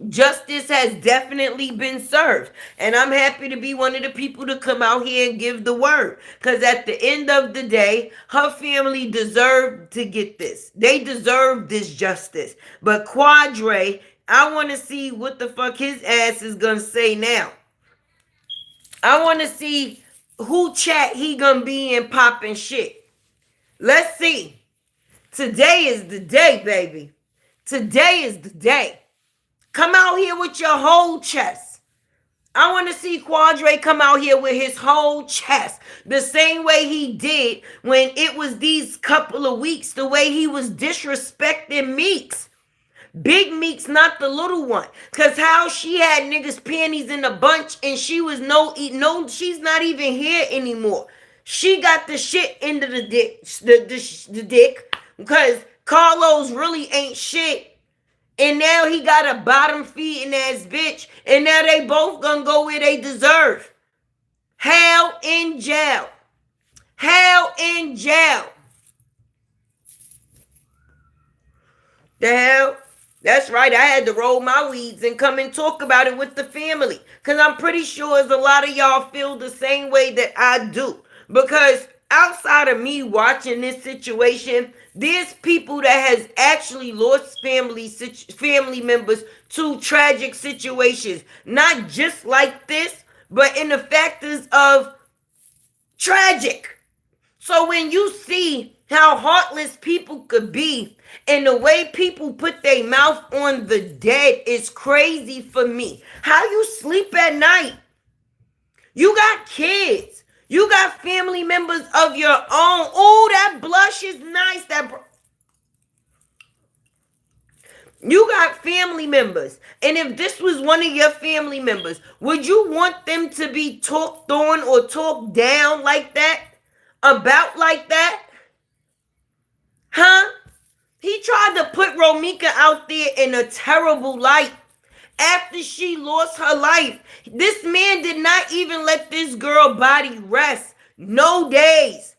Justice has definitely been served. And I'm happy to be one of the people to come out here and give the word. Because at the end of the day, her family deserved to get this. They deserve this justice. But Quadre, I want to see what the fuck his ass is going to say now. I want to see who chat he going to be in popping shit. Let's see. Today is the day, baby. Today is the day. Come out here with your whole chest. I want to see Quadre come out here with his whole chest. The same way he did when it was these couple of weeks, the way he was disrespecting Meeks. Big Meeks, not the little one. Cause how she had niggas panties in a bunch and she was she's not even here anymore. She got the shit into the dick, the dick, because Carlos really ain't shit. And now he got a bottom feeding ass bitch. And now they both gonna go where they deserve. Hell in jail. Hell in jail. The hell? That's right. I had to roll my weeds and come and talk about it with the family. Because I'm pretty sure as a lot of y'all feel the same way that I do. Because outside of me watching this situation, there's people that has actually lost family members to tragic situations. Not just like this, but in the factors of tragic. So when you see how heartless people could be and the way people put their mouth on the dead is crazy for me. How you sleep at night? You got kids. You got family members of your own. Oh, that blush is nice. You got family members. And if this was one of your family members, would you want them to be talked on or talked down like that? About like that? Huh? He tried to put Romeca out there in a terrible light. After she lost her life, this man did not even let this girl body rest. No days.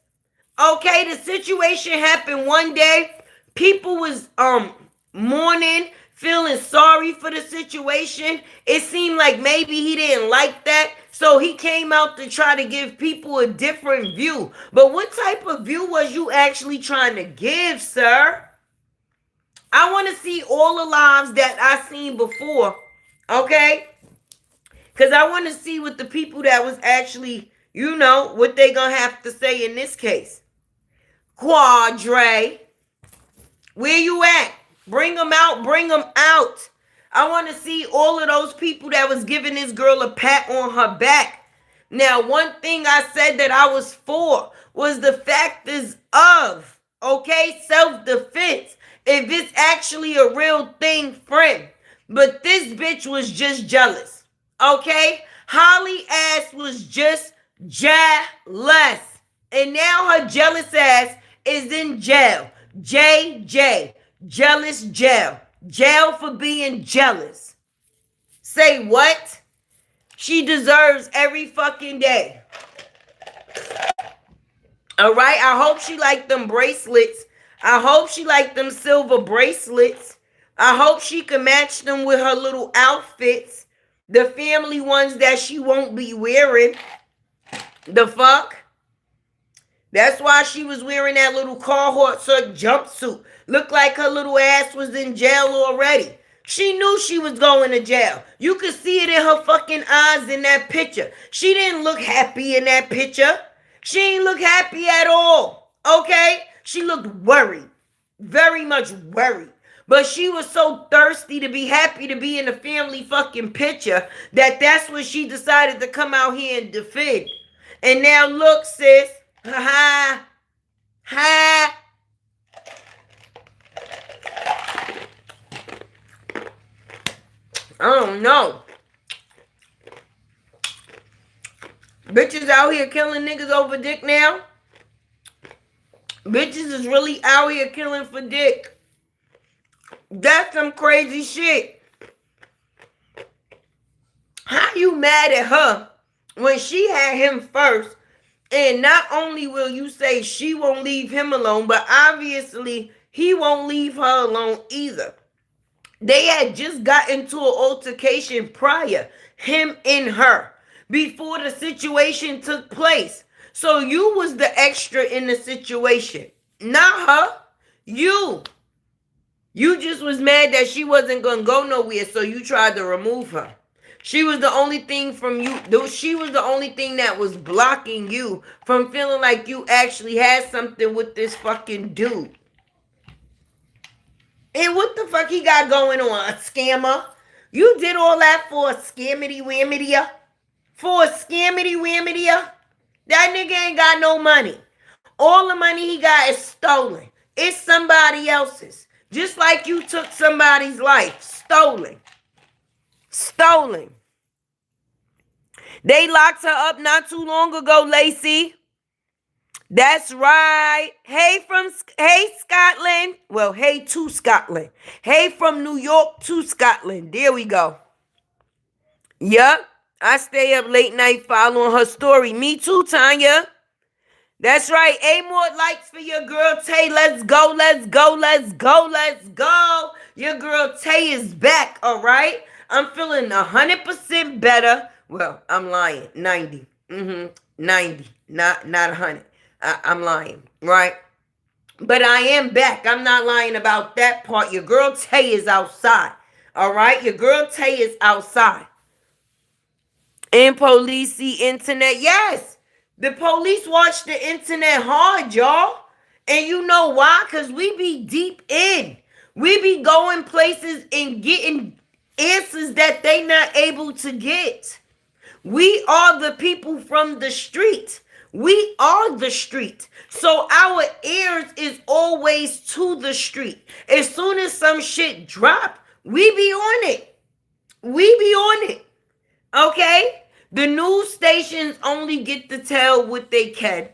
Okay, the situation happened one day. People was mourning, feeling sorry for the situation. It seemed like maybe he didn't like that. So he came out to try to give people a different view. But what type of view was you actually trying to give, sir? I want to see all the lives that I seen before. Okay? Because I want to see what the people that was actually, what they going to have to say in this case. Quadre, where you at? Bring them out. Bring them out. I want to see all of those people that was giving this girl a pat on her back. Now, one thing I said that I was for was the factors of, self-defense. If it's actually a real thing, friend. But this bitch was just jealous. Okay? Holly ass was just jealous. And now her jealous ass is in jail. JJ. Jealous jail. Jail for being jealous. Say what? She deserves every fucking day. All right? I hope she liked them bracelets. I hope she liked them silver bracelets. I hope she can match them with her little outfits. The family ones that she won't be wearing. The fuck? That's why she was wearing that little Carhartt jumpsuit. Looked like her little ass was in jail already. She knew she was going to jail. You could see it in her fucking eyes in that picture. She didn't look happy in that picture. She didn't look happy at all. Okay? She looked worried. Very much worried. But she was so thirsty to be happy to be in the family fucking picture that's what she decided to come out here and defend. And now look, sis. Ha ha. I don't know. Bitches out here killing niggas over dick now. Bitches is really out here killing for dick. That's some crazy shit. How you mad at her when she had him first? And not only will you say she won't leave him alone, but obviously he won't leave her alone either. They had just got into an altercation prior, him and her, before the situation took place. So you was the extra in the situation, not her. You just was mad that she wasn't going to go nowhere, so you tried to remove her. She was the only thing from you. She was the only thing that was blocking you from feeling like you actually had something with this fucking dude. And what the fuck he got going on? A scammer? You did all that for a scammity whammity? For a scammity whammity? That nigga ain't got no money. All the money he got is stolen. It's somebody else's. Just like you took somebody's life. Stolen. Stolen. They locked her up not too long ago, Lacey. That's right. Hey Scotland. Well, hey to Scotland. Hey from New York to Scotland. There we go. Yup. I stay up late night following her story. Me too, Tanya. That's right. 8 more likes for your girl Tay. Let's go. Let's go. Let's go. Let's go. Your girl Tay is back. All right. I'm feeling 100% better. Well, I'm lying. 90. 90. Not 100. I'm lying, right? But I am back. I'm not lying about that part. Your girl Tay is outside. All right? Your girl Tay is outside. And police see internet. Yes. The police watch the internet hard, y'all. And you know why? Because we be deep in. We be going places and getting answers that they not able to get. We are the people from the street. We are the street. So our ears is always to the street. As soon as some shit drop, we be on it. We be on it. Okay? The news stations only get to tell what they can,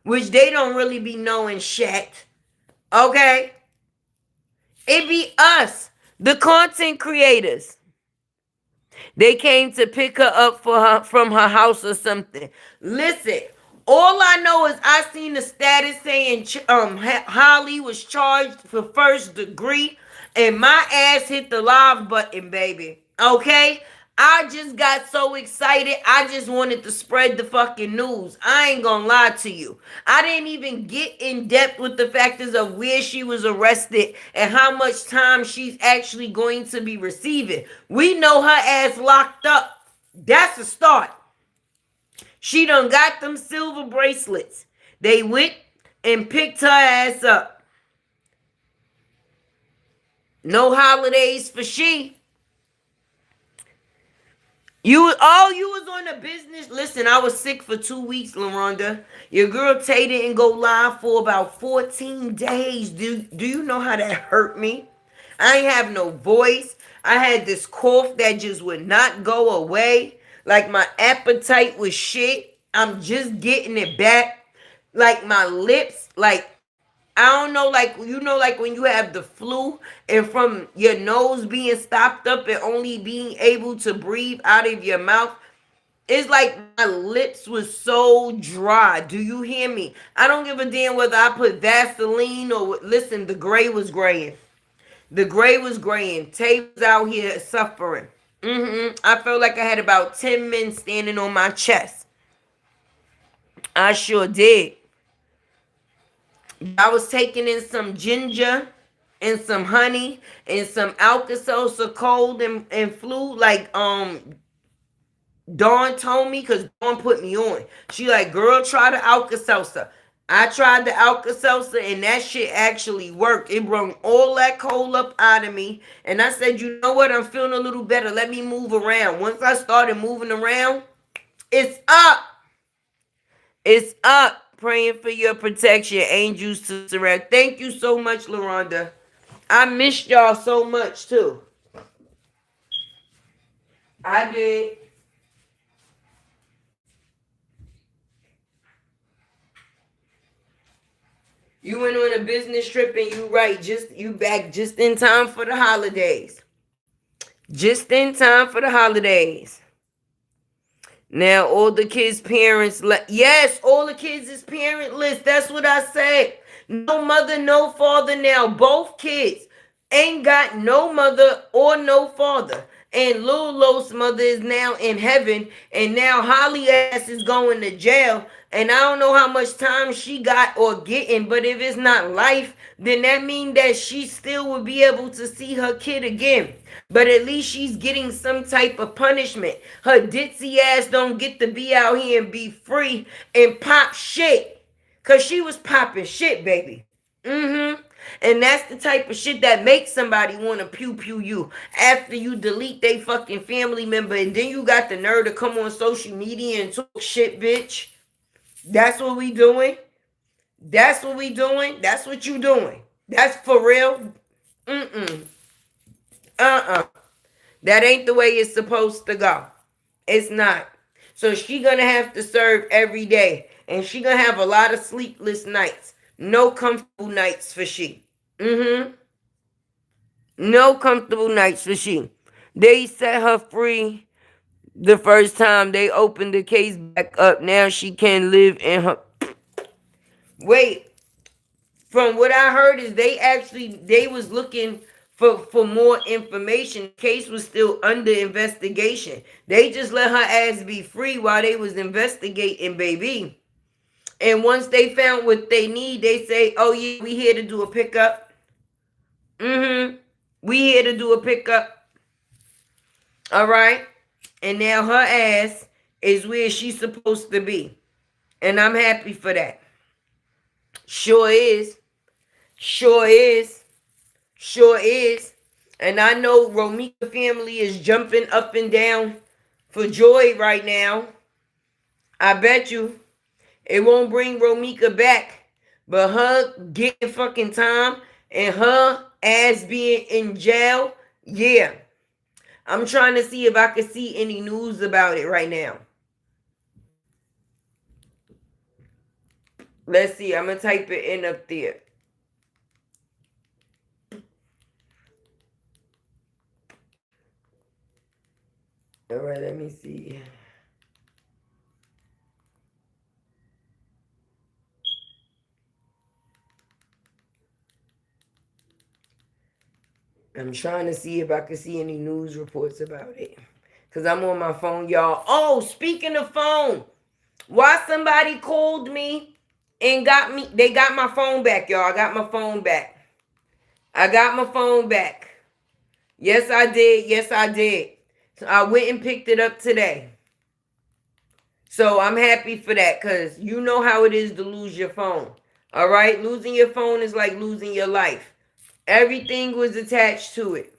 which they don't really be knowing shit. Okay? It be us, the content creators. They came to pick her up from her house or something. Listen, all I know is I seen the status saying Holly was charged for first degree, and my ass hit the live button, baby. Okay? I just got so excited. I just wanted to spread the fucking news. I ain't gonna lie to you. I didn't even get in depth with the factors of where she was arrested and how much time she's actually going to be receiving. We know her ass locked up. That's a start. She done got them silver bracelets. They went and picked her ass up. No holidays for she. You was on a business. Listen, I was sick for 2 weeks, LaRonda. Your girl Tay didn't go live for about 14 days. Do you know how that hurt me? I ain't have no voice. I had this cough that just would not go away. Like my appetite was shit. I'm just getting it back. Like my lips, like I don't know, like, you know, like when you have the flu and from your nose being stopped up and only being able to breathe out of your mouth, it's like my lips was so dry. Do you hear me? I don't give a damn whether I put Vaseline or, listen, the gray was graying. The gray was graying. Tay was out here suffering. I felt like I had about 10 men standing on my chest. I sure did. I was taking in some ginger and some honey and some Alka-Seltzer cold and flu. Like Dawn told me, because Dawn put me on. She like, girl, try the Alka-Seltzer. I tried the Alka-Seltzer and that shit actually worked. It brought all that cold up out of me. And I said, you know what? I'm feeling a little better. Let me move around. Once I started moving around, it's up. It's up. Praying for your protection, angels to surround. Thank you so much, LaRonda. I missed y'all so much too. I did. You went on a business trip and you right. You back just in time for the holidays. Just in time for the holidays. Now, all the kids' parents, yes, all the kids is parentless. That's what I said. No mother, no father now. Both kids ain't got no mother or no father. And Lil Los mother is now in heaven. And now Holly ass is going to jail. And I don't know how much time she got or getting, but if it's not life, then that means that she still will be able to see her kid again. But at least she's getting some type of punishment. Her ditzy ass don't get to be out here and be free and pop shit. Cause she was popping shit, baby. Mm-hmm. And that's the type of shit that makes somebody want to pew pew you after you delete they fucking family member, and then you got the nerve to come on social media and talk shit, bitch. That's what we doing. That's what we doing. That's what you doing. That's for real. Mm-mm. Uh-uh. That ain't the way it's supposed to go. It's not. So she gonna have to serve every day. And she gonna have a lot of sleepless nights. No comfortable nights for she. Mm-hmm. No comfortable nights for she. They set her free the first time they opened the case back up. Now she can live in her. Wait. From what I heard is they was looking for more information. The case was still under investigation. They just let her ass be free while they was investigating, baby. And once they found what they need, they say, "Oh yeah, we here to do a pickup." Mm-hmm. We here to do a pickup. All right. And now her ass is where she's supposed to be. And I'm happy for that. Sure is. Sure is. Sure is. And I know Romeca family is jumping up and down for joy right now. I bet you it won't bring Romeca back. But her getting fucking time and her ass being in jail, yeah. I'm trying to see if I can see any news about it right now. Let's see. I'm going to type it in up there. All right, let me see. I'm trying to see if I can see any news reports about it. Because I'm on my phone, y'all. Oh, speaking of phone, why somebody called me and they got my phone back, y'all. I got my phone back. I got my phone back. Yes, I did. Yes, I did. So I went and picked it up today. So I'm happy for that because you know how it is to lose your phone. All right? Losing your phone is like losing your life. Everything was attached to it.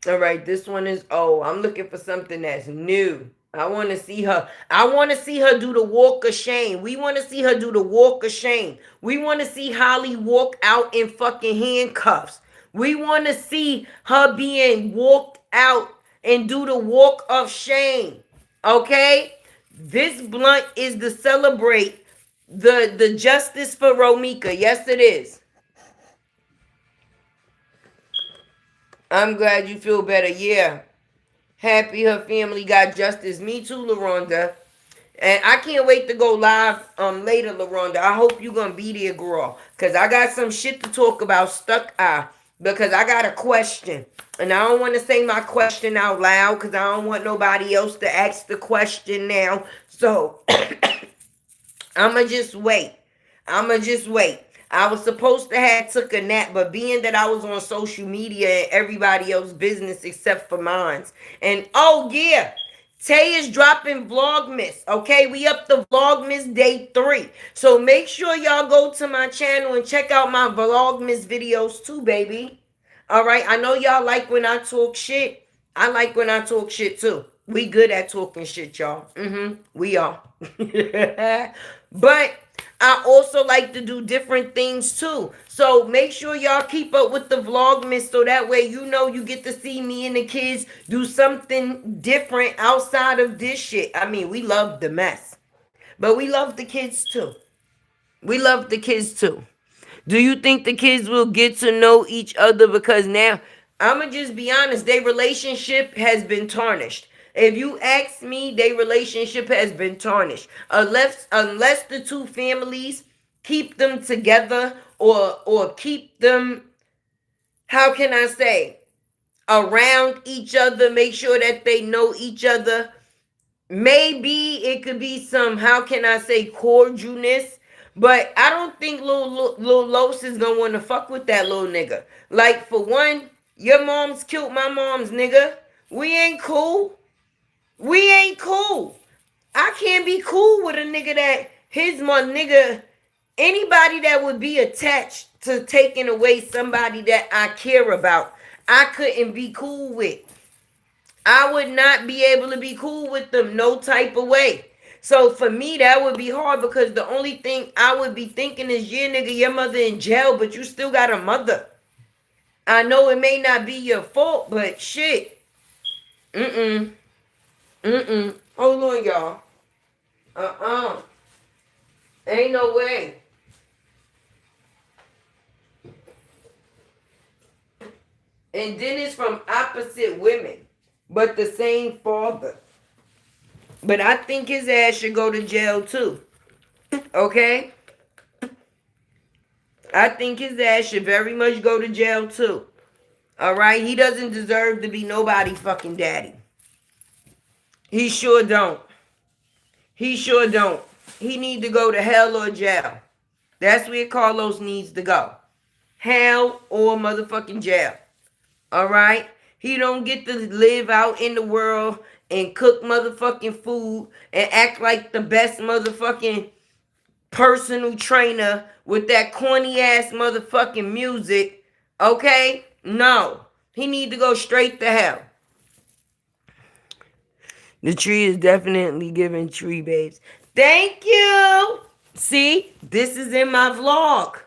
All right, this one is I'm looking for something that's new. I want to see her. I want to see her do the walk of shame. We want to see her do the walk of shame. We want to see Holly walk out in fucking handcuffs. We want to see her being walked out and do the walk of shame. Okay? This blunt is to celebrate the justice for Romeca. Yes, it is. I'm glad you feel better. Yeah. Happy her family got justice. Me too, LaRonda. And I can't wait to go live later, LaRonda. I hope you're gonna be there, girl. Cause I got some shit to talk about stuck eye. Because I got a question. And I don't want to say my question out loud because I don't want nobody else to ask the question now. So I'ma just wait. I'ma just wait. I was supposed to have took a nap, but being that I was on social media and everybody else's business except for mine. And oh yeah, Tay is dropping Vlogmas. Okay, we up to Vlogmas day 3. So make sure y'all go to my channel and check out my Vlogmas videos too, baby. All right, I know y'all like when I talk shit. I like when I talk shit too. We good at talking shit, y'all. We are. But I also like to do different things too. So make sure y'all keep up with the Vlogmas so that way you know you get to see me and the kids do something different outside of this shit. I mean, we love the mess. But we love the kids too. We love the kids too. Do you think the kids will get to know each other? Because now, I'ma just be honest, their relationship has been tarnished. If you ask me, their relationship has been tarnished. Unless the two families keep them together or keep them, how can I say? around each other, make sure that they know each other. Maybe it could be some, how can I say, cordialness. But I don't think little Los is gonna want to fuck with that little nigga. Like, for one, your mom's killed my mom's, nigga. We ain't cool. We ain't cool. I can't be cool with a nigga that his mom, nigga. Anybody that would be attached to taking away somebody that I care about, I couldn't be cool with. I would not be able to be cool with them no type of way. So for me, that would be hard because the only thing I would be thinking is, yeah, nigga, your mother in jail, but you still got a mother. I know it may not be your fault, but shit. Mm-mm. Mm-mm. Hold on, y'all. Uh-uh. Ain't no way. And then it's from opposite women, but the same father. But I think his ass should go to jail too. Okay? I think his ass should very much go to jail too. Alright? He doesn't deserve to be nobody fucking daddy. He sure don't. He sure don't. He need to go to hell or jail. That's where Carlos needs to go. Hell or motherfucking jail. Alright? He don't get to live out in the world and cook motherfucking food and act like the best motherfucking personal trainer with that corny ass motherfucking music. Okay? No. He need to go straight to hell. The tree is definitely giving tree babes. Thank you. See, this is in my vlog.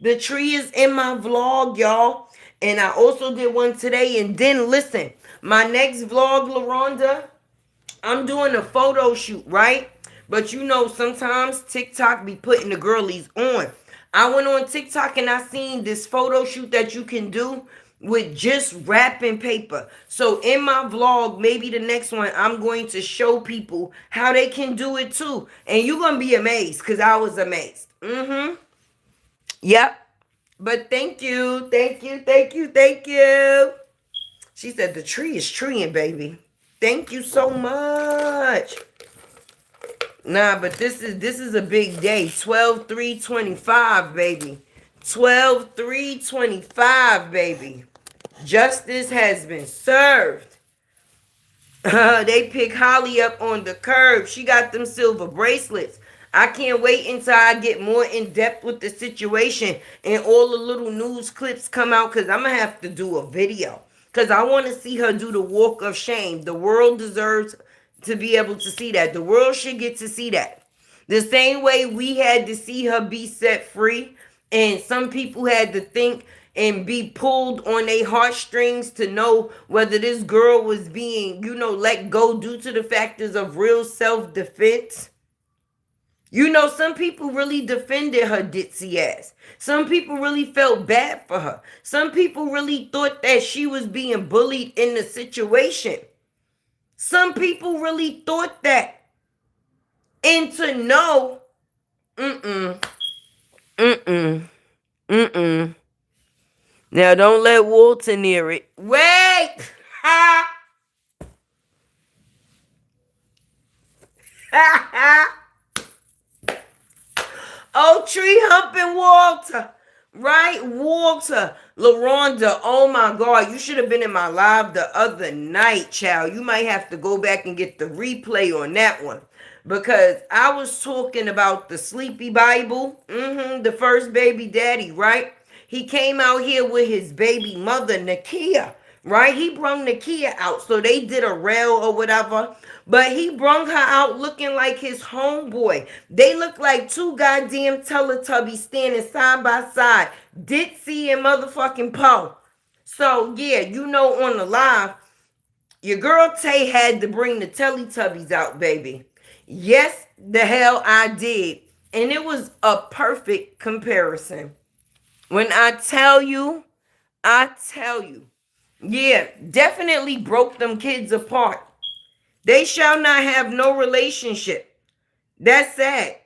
The tree is in my vlog, y'all. And I also did one today. And then listen, my next vlog, LaRonda, I'm doing a photo shoot, right? But you know, sometimes TikTok be putting the girlies on. I went on TikTok and I seen this photo shoot that you can do with just wrapping paper. So in my vlog, maybe the next one, I'm going to show people how they can do it too. And you're going to be amazed because I was amazed. Yep. But thank you. Thank you. Thank you. Thank you. She said the tree is treeing, baby. Thank you so much. Nah, but this is a big day. 12/3/25, baby. 12/3/25, baby. Justice has been served. They pick Holly up on the curb. She got them silver bracelets. I can't wait until I get more in depth with the situation and all the little news clips come out, because I'm going to have to do a video. Because I want to see her do the walk of shame. The world deserves to be able to see that. The world should get to see that. The same way we had to see her be set free, and some people had to think and be pulled on their heartstrings to know whether this girl was being, let go due to the factors of real self-defense. Some people really defended her ditzy ass. Some people really felt bad for her. Some people really thought that she was being bullied in the situation. Some people really thought that. And to know, Now don't let Walter near it. Wait! Ha! Oh, tree humping Walter. Right? Walter. LaRonda. Oh my God. You should have been in my live the other night, child. You might have to go back and get the replay on that one. Because I was talking about the Sleepy Bible. The first baby daddy, right? He came out here with his baby mother, Nakia. Right? He brung Nakia out. So they did a rail or whatever. But he brung her out looking like his homeboy. They look like two goddamn Teletubbies standing side by side. Ditzy and motherfucking Poe. So, yeah, on the live, your girl Tay had to bring the Teletubbies out, baby. Yes, the hell I did. And it was a perfect comparison. When I tell you. Yeah, definitely broke them kids apart. They shall not have no relationship. That's sad.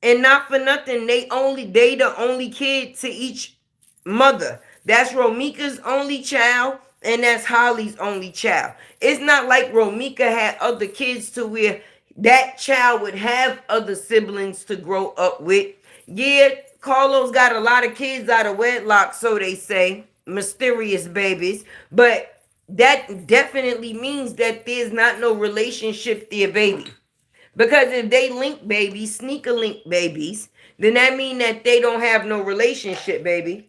And not for nothing, they the only kid to each mother. That's Romeca's only child. And that's Holly's only child. It's not like Romeca had other kids to where that child would have other siblings to grow up with. Yeah, Carlos got a lot of kids out of wedlock, so they say, mysterious babies, but that definitely means that there's not no relationship there, baby. Because if they link babies, sneaker link babies, then that mean that they don't have no relationship, baby.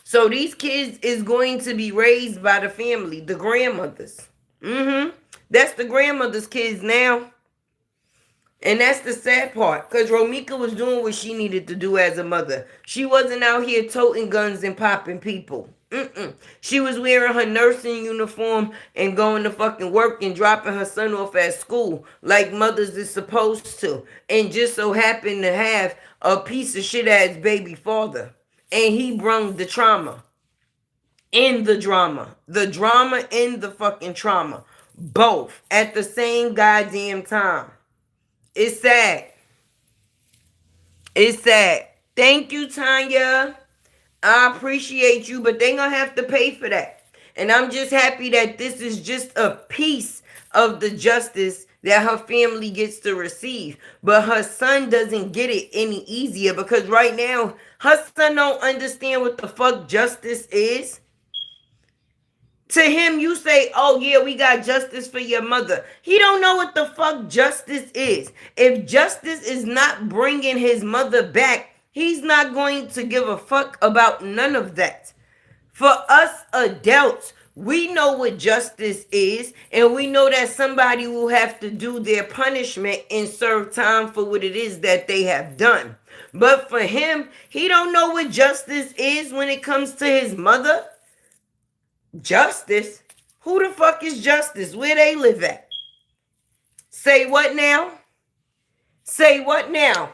So these kids is going to be raised by the family, the grandmothers. That's the grandmother's kids now. And that's the sad part. Because Romeca was doing what she needed to do as a mother. She wasn't out here toting guns and popping people. She was wearing her nursing uniform and going to fucking work and dropping her son off at school like mothers is supposed to. And just so happened to have a piece of shit ass baby father. And he brung the trauma. In the drama. The drama and the fucking trauma. Both at the same goddamn time. It's sad. It's sad. Thank you, Tanya. I appreciate you, but they gonna have to pay for that. And I'm just happy that this is just a piece of the justice that her family gets to receive. But her son doesn't get it any easier because right now, her son don't understand what the fuck justice is. To him, you say, oh yeah, we got justice for your mother. He don't know what the fuck justice is. If justice is not bringing his mother back, he's not going to give a fuck about none of that. For us adults, we know what justice is, and we know that somebody will have to do their punishment and serve time for what it is that they have done. But for him, he don't know what justice is when it comes to his mother. Justice? Who the fuck is Justice? Where they live at? Say what now? Say what now?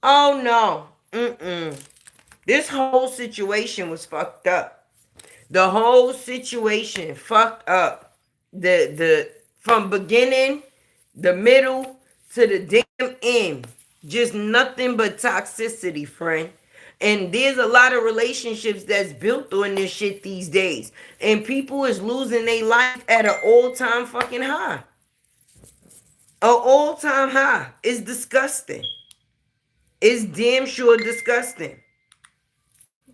Oh no. This whole situation was fucked up. The whole situation fucked up. The from beginning, the middle to the damn end. Just nothing but toxicity, friend. And there's a lot of relationships that's built on this shit these days. And people is losing their life at an all-time fucking high. An all-time high. It's disgusting. It's damn sure disgusting.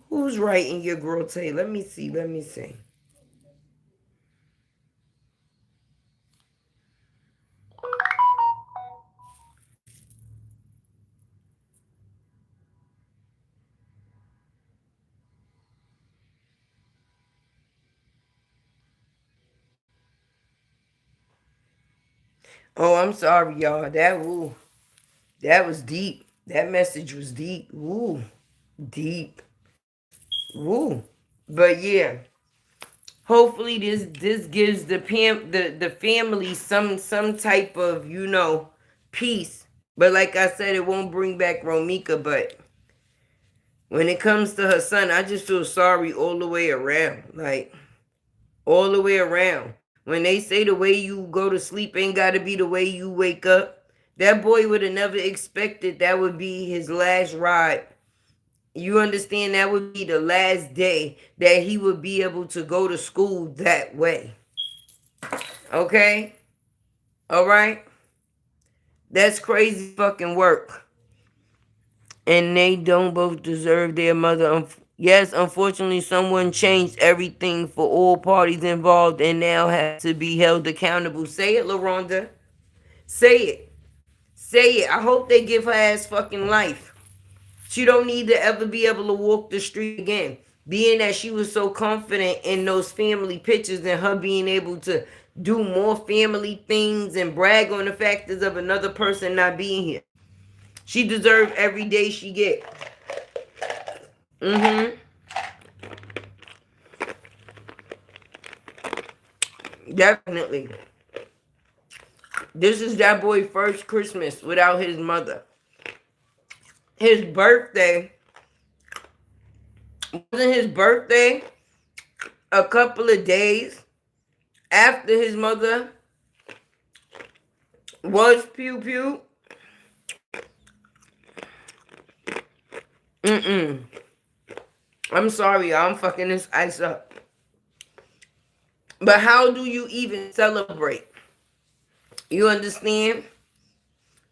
Who's writing your girl Tay? Let me see. Oh, I'm sorry, y'all. That was deep. That message was deep. Ooh, deep. Ooh. But yeah. Hopefully this gives the family some type of, peace. But like I said, it won't bring back Romeca, but when it comes to her son, I just feel sorry all the way around. Like all the way around. When they say the way you go to sleep ain't got to be the way you wake up, that boy would have never expected that would be his last ride. You understand, that would be the last day that he would be able to go to school that way. Okay? All right? That's crazy fucking work. And they don't both deserve their mother. Yes, unfortunately, someone changed everything for all parties involved and now has to be held accountable. Say it, LaRonda. Say it. Say it. I hope they give her ass fucking life. She don't need to ever be able to walk the street again. Being that she was so confident in those family pictures and her being able to do more family things and brag on the factors of another person not being here. She deserves every day she get. Definitely. This is that boy's first Christmas without his mother. His birthday wasn't his birthday a couple of days after his mother was pew pew. I'm sorry, y'all, I'm fucking this ice up. But how do you even celebrate? You understand?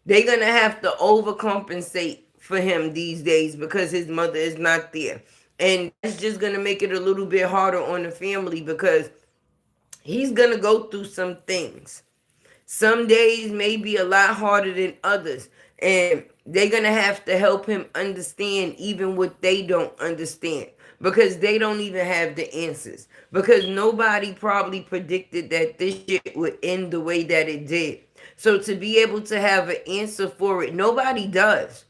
They're gonna have to overcompensate for him these days because his mother is not there. And that's just gonna make it a little bit harder on the family because he's gonna go through some things. Some days may be a lot harder than others. And they're going to have to help him understand even what they don't understand. Because they don't even have the answers. Because nobody probably predicted that this shit would end the way that it did. So to be able to have an answer for it, nobody does.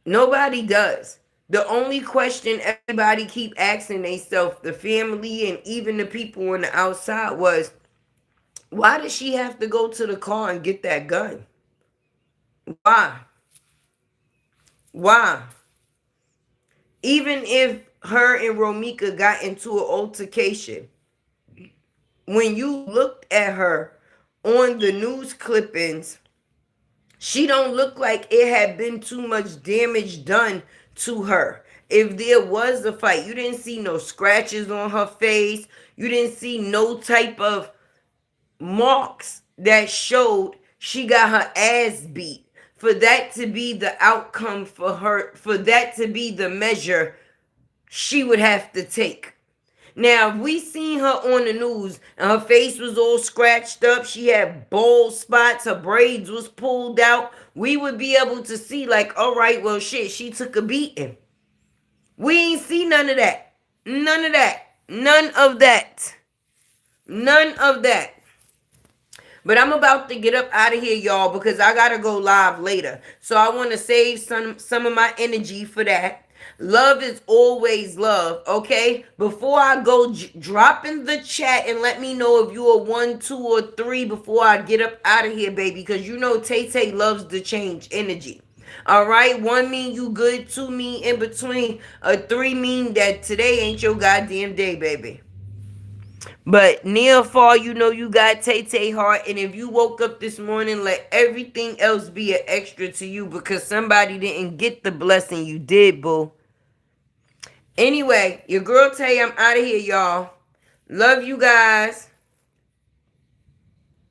Nobody does. The only question everybody keep asking themselves, the family and even the people on the outside, was, why did she have to go to the car and get that gun? Why? Why? Even if her and Romeca got into an altercation, when you looked at her on the news clippings, she don't look like it had been too much damage done to her. If there was a fight, you didn't see no scratches on her face. You didn't see no type of marks that showed she got her ass beat. For that to be the outcome for her, for that to be the measure she would have to take. Now, if we seen her on the news and her face was all scratched up, she had bald spots, her braids was pulled out, we would be able to see like, all right, well, shit, she took a beating. We ain't see none of that. None of that. None of that. None of that. But I'm about to get up out of here, y'all, because I gotta go live later. So I want to save some of my energy for that. Love is always love, okay? Before I go, drop in the chat and let me know if you are 1, 2, or 3 before I get up out of here, baby. Because you know Tay Tay loves the change energy. All right, 1 mean you good, 2 mean in between, 3 mean that today ain't your goddamn day, baby. But near fall, you know you got Tay Tay heart. And if you woke up this morning, let everything else be an extra to you because somebody didn't get the blessing you did, boo. Anyway, your girl Tay, I'm out of here, y'all. Love you guys.